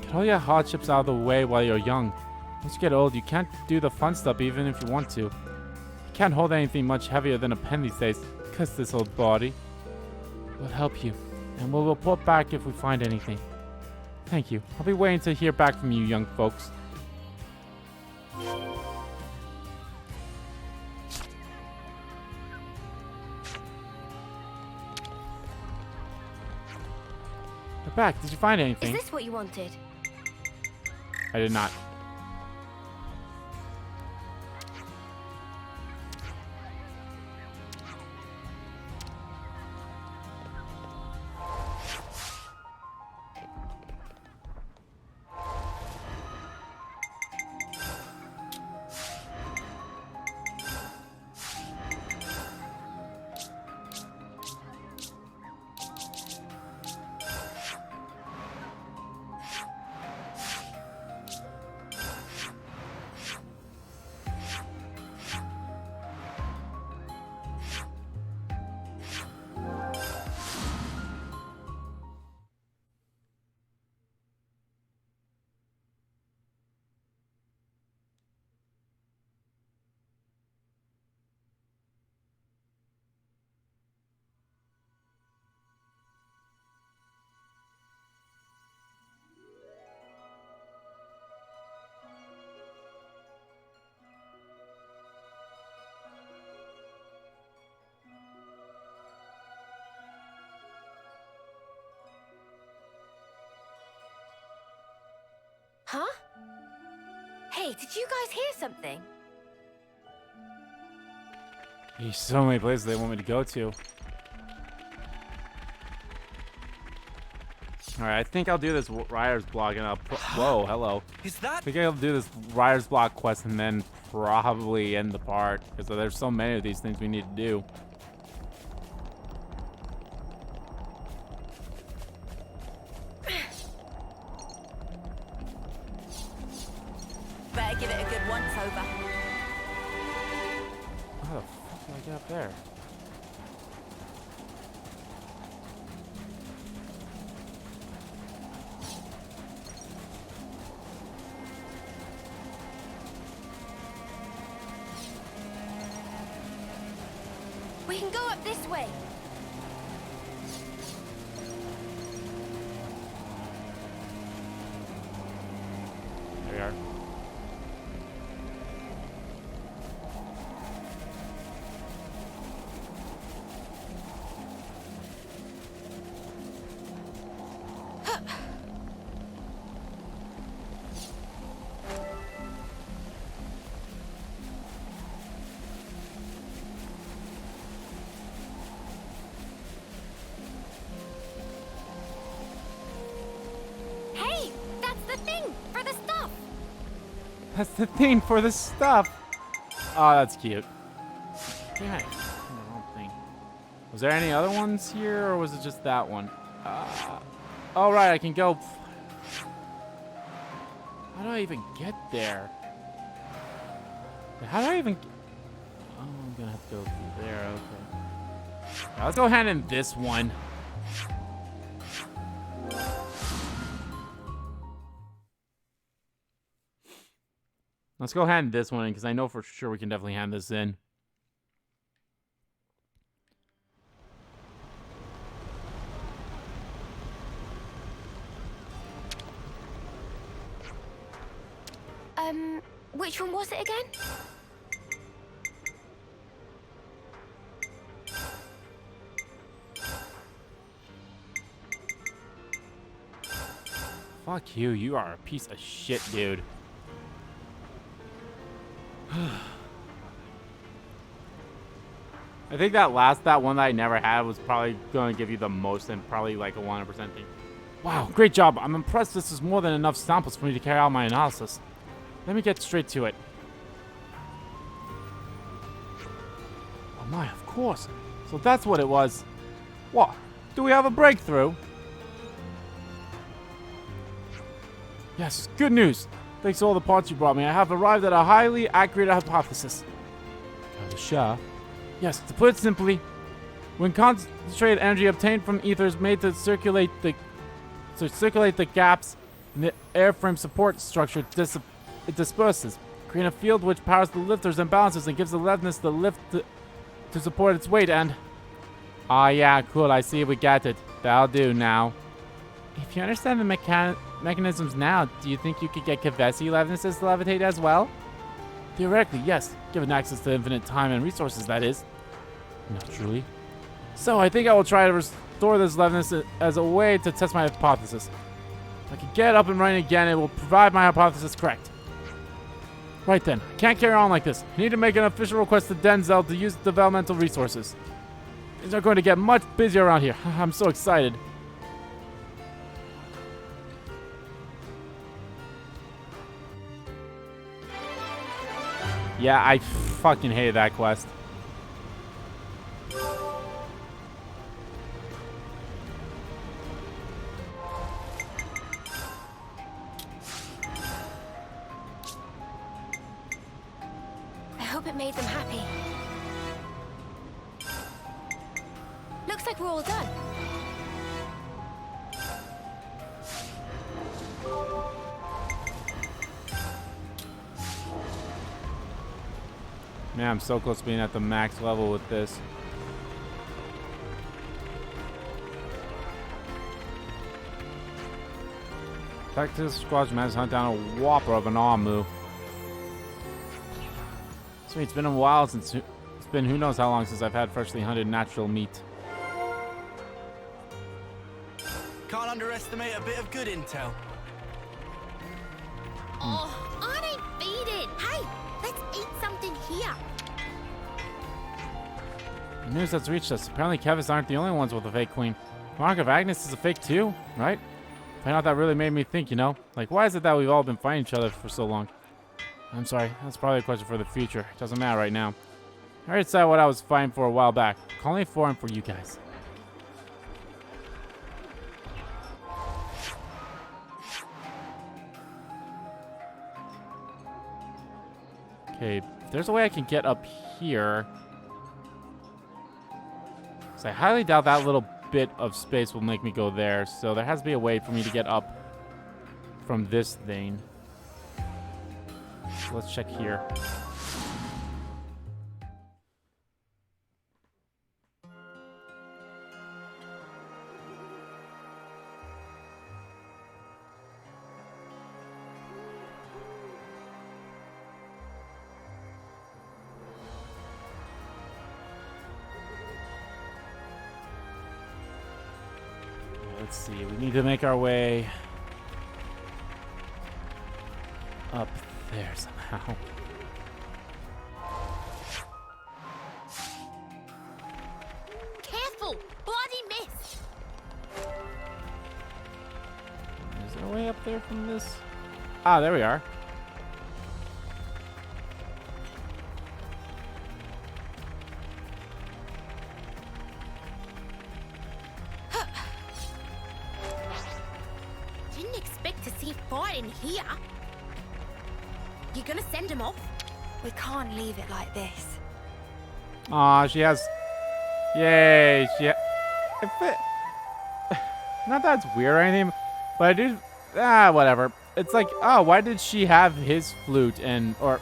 Get all your hardships out of the way while you're young. Once you get old, you can't do the fun stuff even if you want to. You can't hold anything much heavier than a pen these days. Curse this old body. We'll help you, and we'll report back if we find anything. Thank you. I'll be waiting to hear back from you, young folks. We're back. Did you find anything? Is this what you wanted? I did not. Huh? Hey, did you guys hear something? There's so many places they want me to go to. Alright, I think I'll do this writer's block and I'll whoa, hello. Is that? I think I'll do this writer's block quest and then probably end the part. Because there's so many of these things we need to do. Better give it a good once over. How the fuck did I get up there? We can go up this way. There we are. Hey, that's the thing for the stuff. That's the thing for the stuff. Oh, that's cute. Damn it. I'm the wrong thing. Was there any other ones here, or was it just that one? Oh, right, I can go. How do I even get there? How do I even... Oh, I'm gonna have to go through there, okay. Now, let's go ahead and this one. Let's go hand this one in, because I know for sure we can definitely hand this in. Which one was it again? Fuck you, you are a piece of shit, dude. I think that one that I never had was probably going to give you the most and probably like a 100% thing. Wow, great job. I'm impressed this is more than enough samples for me to carry out my analysis. Let me get straight to it. Oh my, of course. So that's what it was. What? Do we have a breakthrough? Yes, good news. Thanks to all the parts you brought me, I have arrived at a highly accurate hypothesis. Sure. Yes, to put it simply, when concentrated energy obtained from ether is made to circulate the gaps in the airframe support structure, it disperses, creating a field which powers the lifters and balances and gives the leftness the lift to support its weight and... Ah, yeah, cool, I see we got it. That'll do now. If you understand the mechanisms now, do you think you could get Keves leftnesses to levitate as well? Theoretically, yes, given access to infinite time and resources, that is. Naturally. So I think I will try to restore this leftness as a way to test my hypothesis. If I can get up and running again, it will provide my hypothesis correct. Right then, I can't carry on like this. I need to make an official request to Denzel to use developmental resources. Things are going to get much busier around here. I'm so excited. Yeah, I fucking hated that quest. I hope it made them happy. Looks like we're all done. Man, I'm so close to being at the max level with this. Back to the squad's managed to hunt down a whopper of an Amu. Sweet, it's been a while since... It's been who knows how long since I've had freshly hunted natural meat. Can't underestimate a bit of good intel. Oh, I ain't feeding. Hey, let's eat something here. The news that's reached us. Apparently Keves aren't the only ones with a fake queen. Eunie of Agnus is a fake too, right? Find out that really made me think, you know? Like, why is it that we've all been fighting each other for so long? I'm sorry, that's probably a question for the future. It doesn't matter right now. I already decided what I was fighting for a while back. Calling it for and for you guys. Okay, if there's a way I can get up here... So I highly doubt that little bit of space will make me go there, so there has to be a way for me to get up from this thing. So let's check here. Let's see, we need to make our way up there somehow. Careful, bloody miss. Is there a way up there from this? Ah, there we are. Didn't expect to see fire in here. You gonna send him off? We can't leave it like this. Aw, she has... Yay, she ha... If it... Not that it's weird or anything, but I do... Ah, whatever. it's like, oh, why did she have his flute or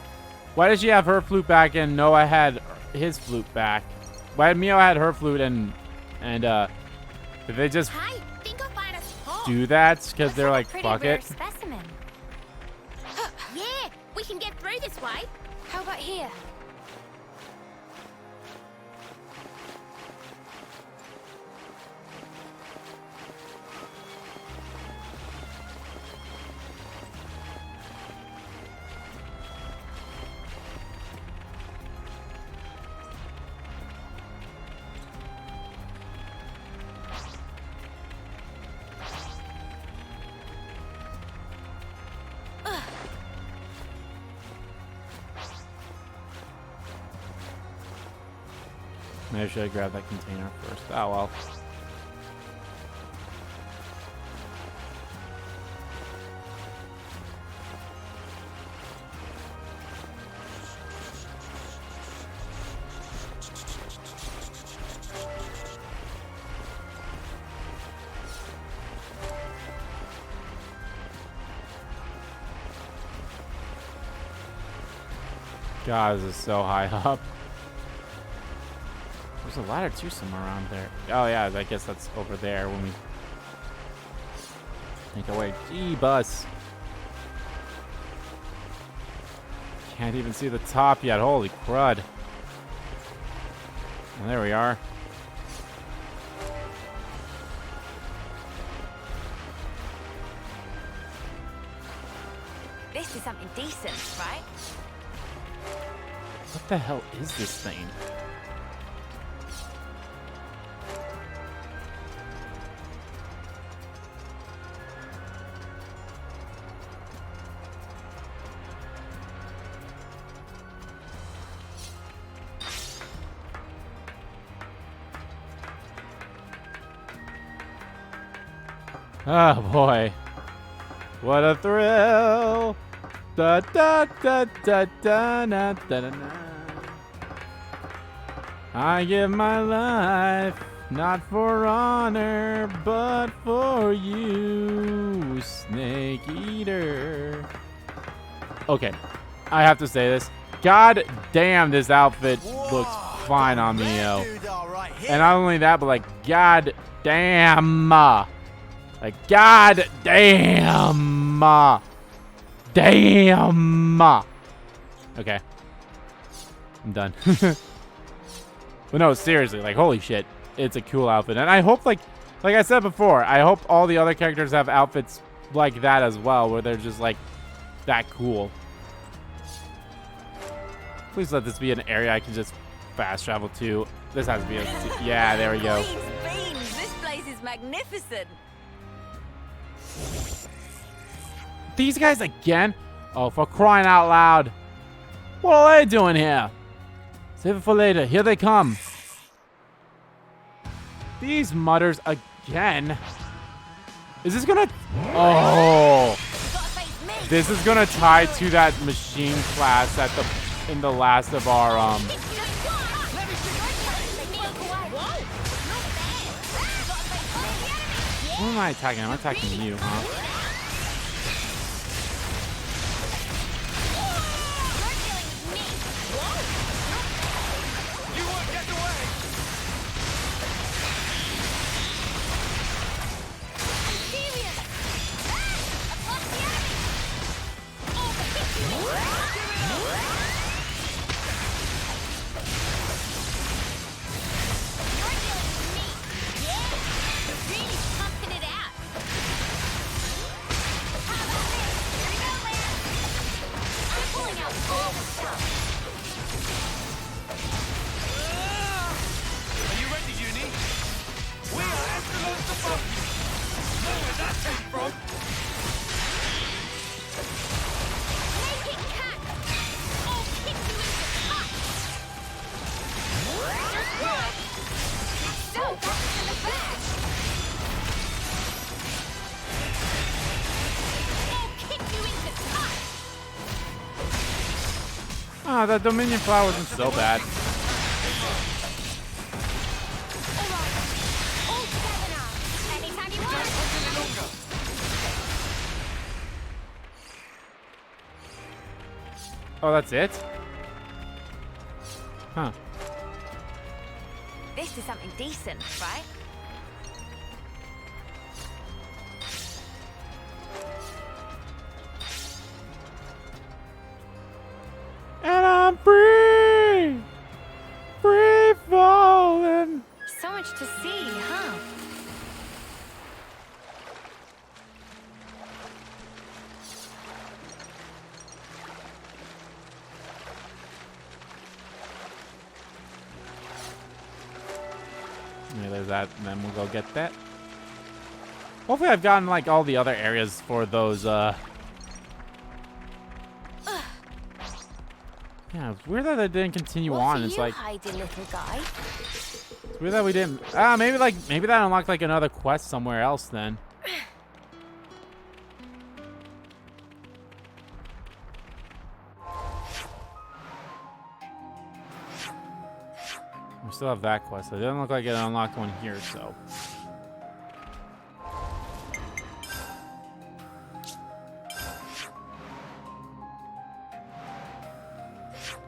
why did she have her flute back and Noah had his flute back? Why had Mio had her flute and did they just Hey, think I'll find a spot. do that because they're like, Pretty fuck rare it? specimen. Yeah, we can get through this way. How about here? Maybe I should have grabbed that container first. Oh well. God, this is so high up. There's a ladder too somewhere around there. Oh yeah, I guess that's over there when we make our way. G-bus. Can't even see the top yet. Holy crud. Well, there we are. This is something decent, right? What the hell is this thing? Oh boy. What a thrill. Da da da da da da da da. I give my life not for honor, but for you, Snake Eater. Okay, I have to say this. God damn, this outfit looks fine on me, yo. And not only that, but like, god damn. Like, god damn. Damn. Okay. I'm done. But no, seriously, like, holy shit. It's a cool outfit. And I hope, like I said before, I hope all the other characters have outfits like that as well, where they're just, like, that cool. Please let this be an area I can just fast travel to. This has to be a... Yeah, there we go. Beans, this place is magnificent. These guys again? Oh, for crying out loud. What are they doing here? Save it for later. Here they come. These mutters again. Is this gonna... Oh. This is gonna tie to that machine class at in the last of our Who am I attacking? I'm attacking you, huh? Ah, that Dominion flower wasn't so bad. Oh, that's it? Huh. This is something decent, right? And I'm free! Free falling! So much to see, huh? Yeah, there's that, and then we'll go get that. Hopefully I've gotten, like, all the other areas for those, Yeah, it's weird that they didn't continue What on. are It's you like, hiding, little guy? it's weird that we didn't. Maybe that unlocked, like, another quest somewhere else then. We still have that quest. It doesn't look like it unlocked one here, so.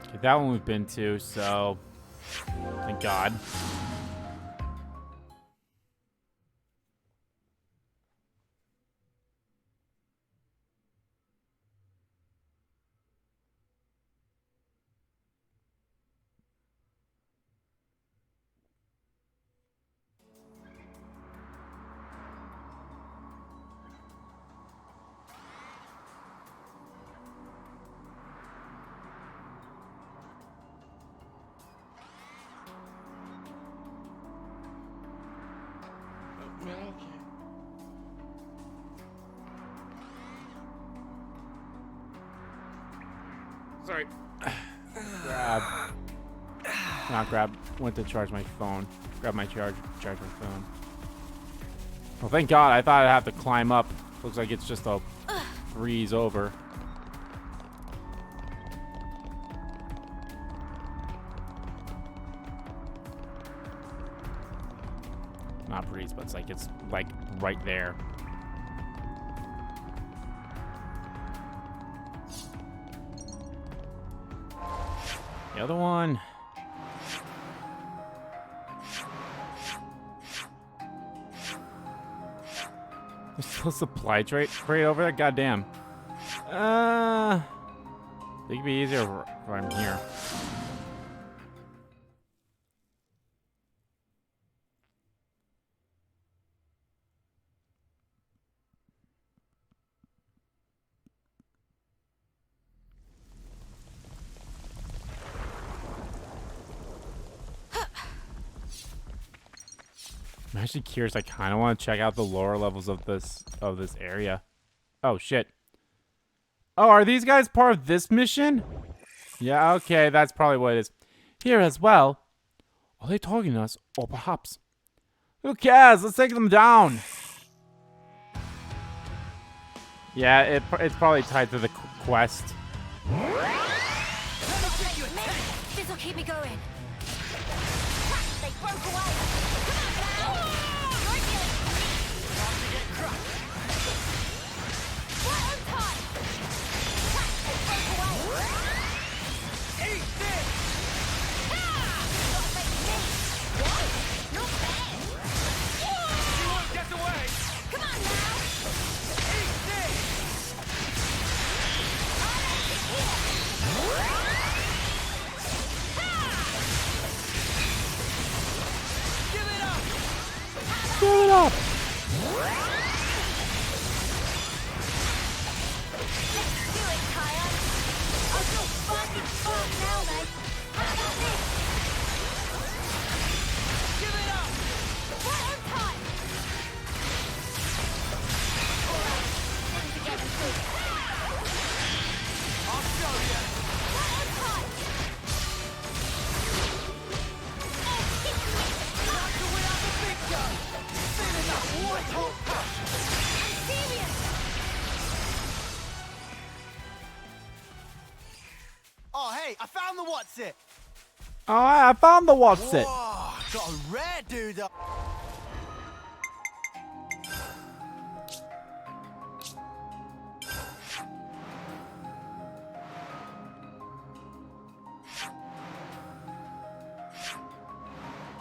Okay, that one we've been to, so. Thank God. Sorry. Grab. Not grab. Went to charge my phone. Grab my charge my phone. Well, thank God. I thought I'd have to climb up. Looks like it's just a breeze over. Not breeze, but it's like right there. The other one. There's still a supply crate over there? Goddamn. It could be easier if I'm here. I'm actually curious. I kind of want to check out the lower levels of this area. Oh shit. Oh, are these guys part of this mission? Yeah, okay, that's probably what it is. Here as well. Are they targeting us, or perhaps? Who cares? Let's take them down. Yeah, it's probably tied to the quest. This'll keep me going. They broke away. Come on, pal. Right on time. They broke away. Eat this! Not affecting me. What? Not bad. You won't get away! Come on now. Eat this! Give it up! Give it up. Let's do it, Taion. I feel fucking fun now, mate. How about this? Give it up! Right on time. Alright, things are getting good. I'll show you! Right on time. Time to win out the big gun! Feeling that white hot passion! I'm serious. Oh, hey, I found the what's it! Oh, I found the what's it. Whoa, got a rare dude up.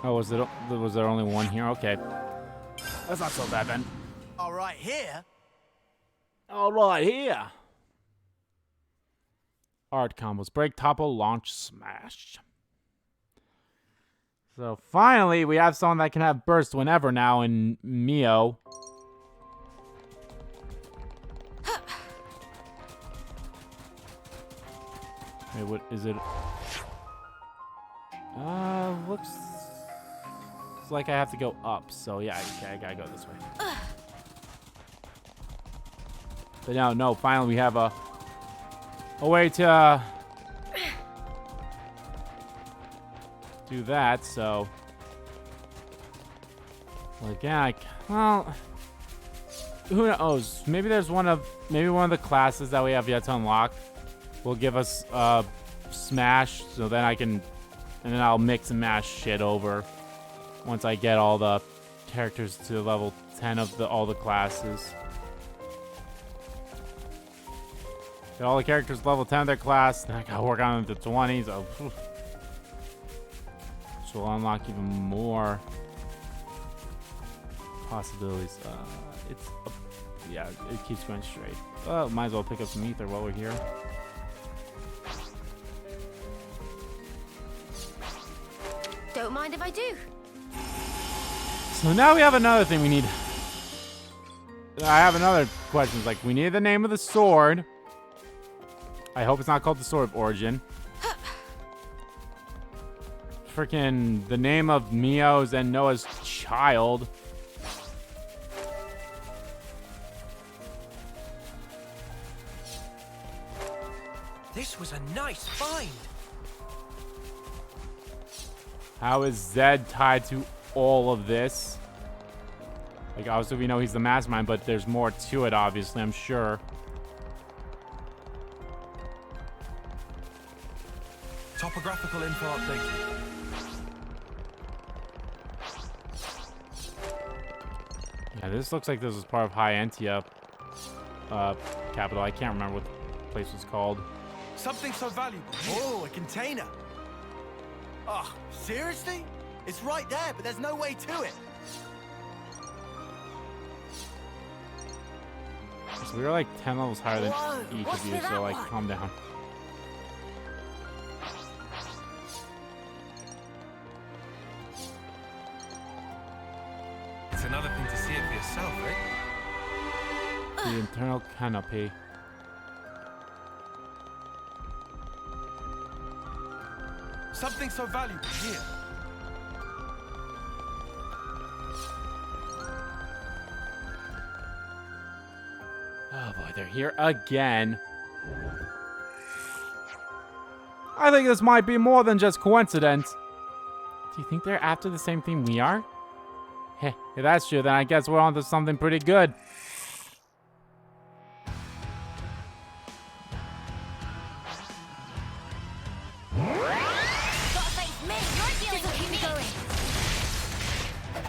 Oh, was there only one here? Okay. That's not so bad then. All right, here. All right, here. Art combos. Break, topple, launch, smash. So finally, we have someone that can have burst whenever now in Mio. Wait, what is it? Looks like I have to go up. So yeah, okay, I gotta go this way. But no, finally we have a way to do that. So, like, yeah, well, who knows? Maybe one of the classes that we have yet to unlock will give us smash. So then and then I'll mix and mash shit over once I get all the characters to level 10 of all the classes. Get all the characters level 10 of their class, then I gotta work on them to 20, so we'll unlock even more possibilities. Yeah, it keeps going straight. Oh, might as well pick up some ether while we're here. Don't mind if I do. So now we have another thing we need. I have another question. It's like, we need the name of the sword. I hope it's not called the Sword of Origin. Freaking the name of Mio's and Noah's child. This was a nice find. How is Zed tied to all of this? Like, obviously we know he's the mastermind, but there's more to it, obviously, I'm sure. Topographical info updated. Yeah, this looks like this was part of High Entia capital. I can't remember what the place was called. Something so valuable. Oh, a container. Oh, seriously? It's right there, but there's no way to it. So we were like 10 levels higher than Whoa, each what's of you, with so that like, one? calm down. It's another thing to see it for yourself, eh? The internal canopy. Something so valuable here. Oh boy, they're here again. I think this might be more than just coincidence. Do you think they're after the same thing we are? Heh, if that's true, then I guess we're onto something pretty good. Gotta face me. You're dealing with me.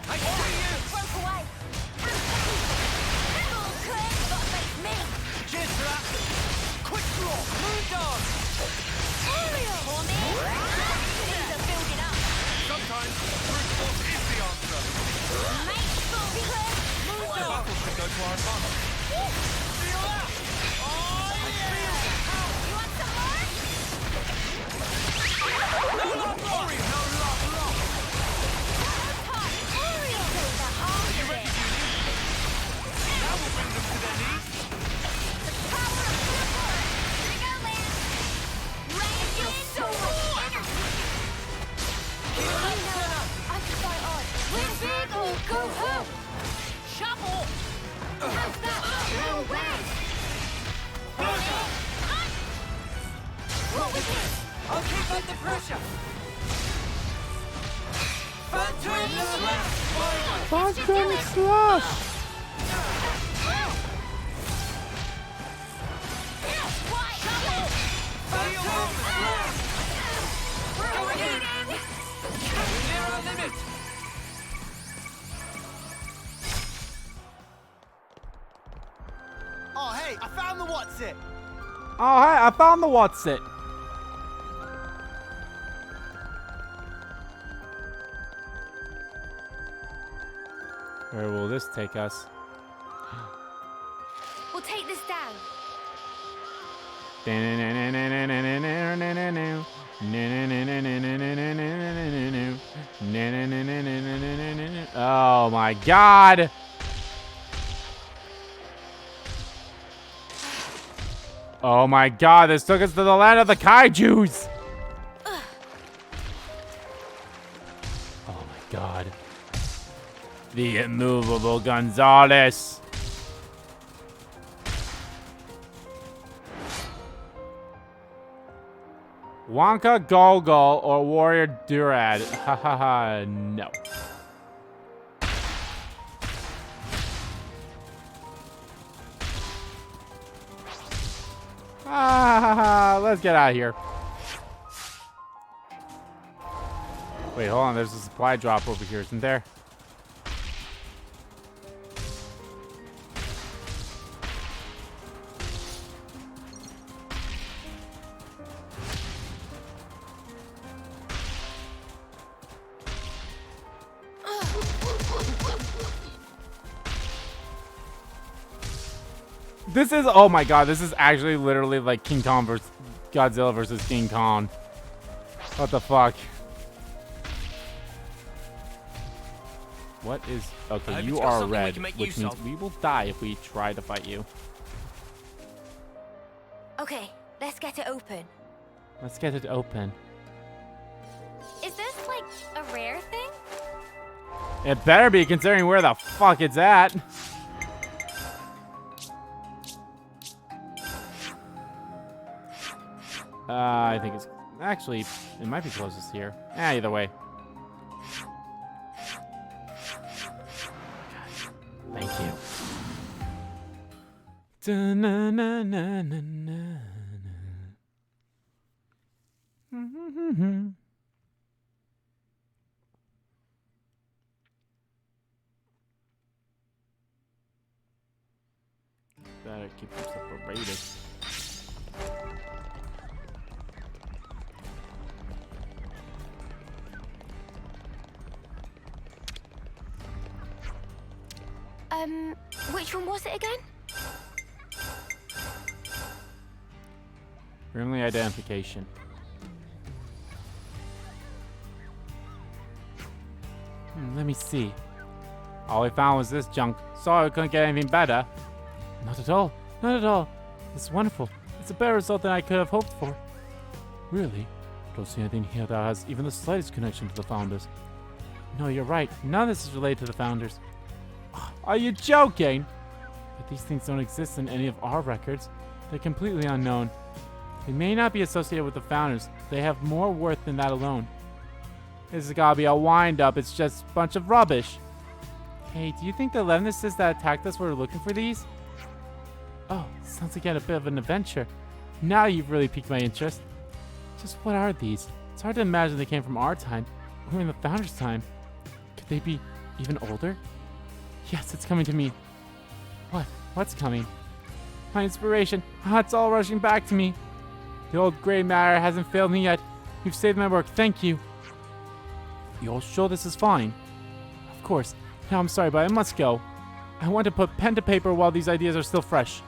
I see you. Broke away. Full clear. Gotta face me. Cheers for that. Quick draw. Moon dance. Oreo. For me. Things are building up. Sometimes brute force is the answer. Mate, full clear. Moon The dance. battle can go to our advantage. Feel that? Oh, yeah. You want some more? No love lost. No love lost. Time. Oreo. Go the heart of it. That will bring them to their knees. The power of super. Here we go, Lanz. Raging so much energy. I can fight on. Win big or go home. Shuffle. How's that? No way. What was this? I'll keep up the pressure. Phantom slash. Phantom slash! Why? Shuffle. Phantom slash. We're overheating. We're near our limit. Oh, hey, I found the what's it. Oh, hey, I found the what's it. Where will this take us? We'll take this down. Oh my god! Oh my god, this took us to the land of the kaijus! Oh my god. The immovable Gonzalez. Wonka, Golgol, or Warrior Durad? Ha ha ha, no. Ah, let's get out of here. Wait, hold on. There's a supply drop over here, isn't there? This is, oh my god, this is actually literally like King Kong versus Godzilla versus King Kong. What the fuck? What is, okay, you are red, which means we will die if we try to fight you. Okay, let's get it open. Let's get it open. Is this like a rare thing? It better be, considering where the fuck it's at. I think it's actually, it might be closest here. Either way. Thank you. Better keep them separated. Which one was it again? Friendly identification. Let me see. All we found was this junk. Sorry we couldn't get anything better. Not at all. Not at all. It's wonderful. It's a better result than I could have hoped for. Really? I don't see anything here that has even the slightest connection to the founders. No, you're right. None of this is related to the founders. Are you joking? But these things don't exist in any of our records. They're completely unknown. They may not be associated with the founders. They have more worth than that alone. This has gotta be a wind-up. It's just a bunch of rubbish. Hey, do you think the Lemnises that attacked us were looking for these? Oh, sounds like you had a bit of an adventure. Now you've really piqued my interest. Just what are these? It's hard to imagine they came from our time, or in the founders' time. Could they be even older? Yes, it's coming to me. What? What's coming? My inspiration. It's all rushing back to me. The old gray matter hasn't failed me yet. You've saved my work. Thank you. You're sure this is fine? Of course. Now I'm sorry, but I must go. I want to put pen to paper while these ideas are still fresh.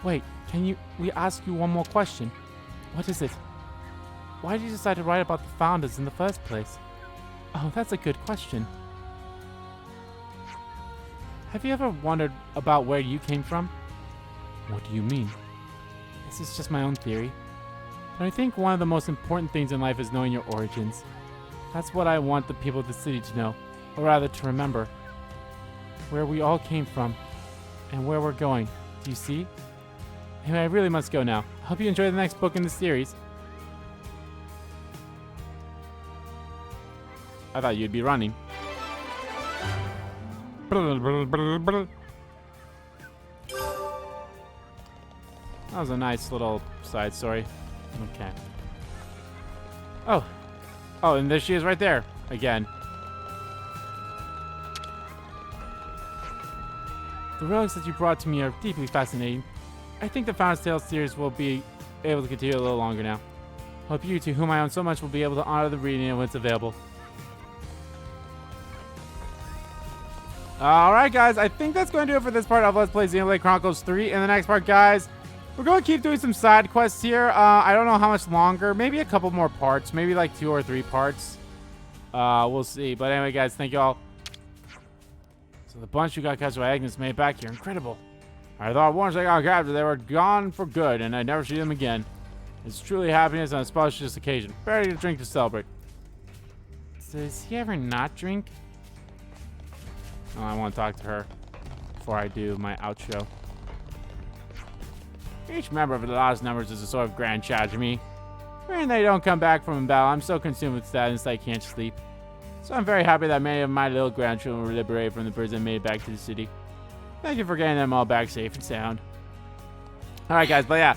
Wait, we ask you one more question? What is it? Why did you decide to write about the founders in the first place? Oh, that's a good question. Have you ever wondered about where you came from? What do you mean? This is just my own theory. But I think one of the most important things in life is knowing your origins. That's what I want the people of the city to know, or rather to remember. Where we all came from, and where we're going. Do you see? Anyway, I really must go now. I hope you enjoy the next book in the series. I thought you'd be running. That was a nice little side story. Okay. Oh, and there she is right there again. The relics that you brought to me are deeply fascinating. I think the Founders Tales series will be able to continue a little longer now. I hope you, to whom I own so much, will be able to honor the reading when it's available. Alright, guys, I think that's going to do it for this part of Let's Play Xenoblade Chronicles 3. In the next part, guys, we're going to keep doing some side quests here. I don't know how much longer. Maybe a couple more parts. Maybe like 2 or 3 parts. We'll see. But anyway, guys, thank you all. So the bunch who got captured by Agnus made it back here. Incredible. I thought once they got captured, they were gone for good, and I'd never see them again. It's truly happiness on a special occasion. Ready to drink to celebrate. Does he ever not drink? Oh, I want to talk to her before I do my outro. Each member of the Lost Numbers is a sort of grand tragedy. When they don't come back from battle, I'm so consumed with sadness I can't sleep. So I'm very happy that many of my little grandchildren were liberated from the prison and made it back to the city. Thank you for getting them all back safe and sound. Alright, guys, but yeah.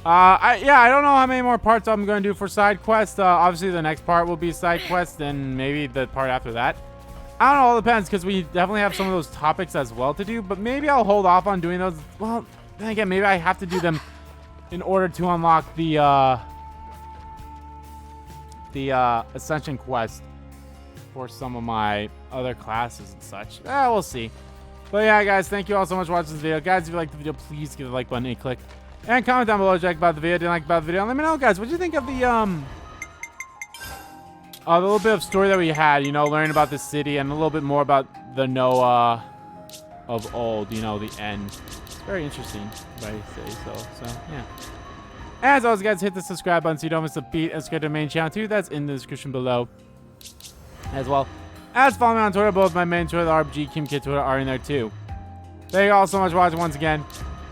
I don't know how many more parts I'm going to do for side quests. Obviously, the next part will be side quest, and maybe the part after that. I don't know, it all depends, because we definitely have some of those topics as well to do, but maybe I'll hold off on doing those. Well, then again, maybe I have to do them in order to unlock the Ascension quest for some of my other classes and such. We'll see. But yeah, guys, thank you all so much for watching this video. Guys, if you liked the video, please give the like button a click. And comment down below, check about the video, didn't like about the video. And let me know, guys, what do you think of the little bit of story that we had, you know, learning about the city and a little bit more about the Noah of old, you know, the end. It's very interesting, if I say so. So, yeah. As always, guys, hit the subscribe button so you don't miss a beat. And subscribe to the main channel, too. That's in the description below. As well as follow me on Twitter. Both my main Twitter, the RPG Kim Kid Twitter, are in there, too. Thank you all so much for watching once again.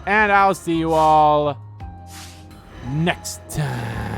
And I'll see you all next time.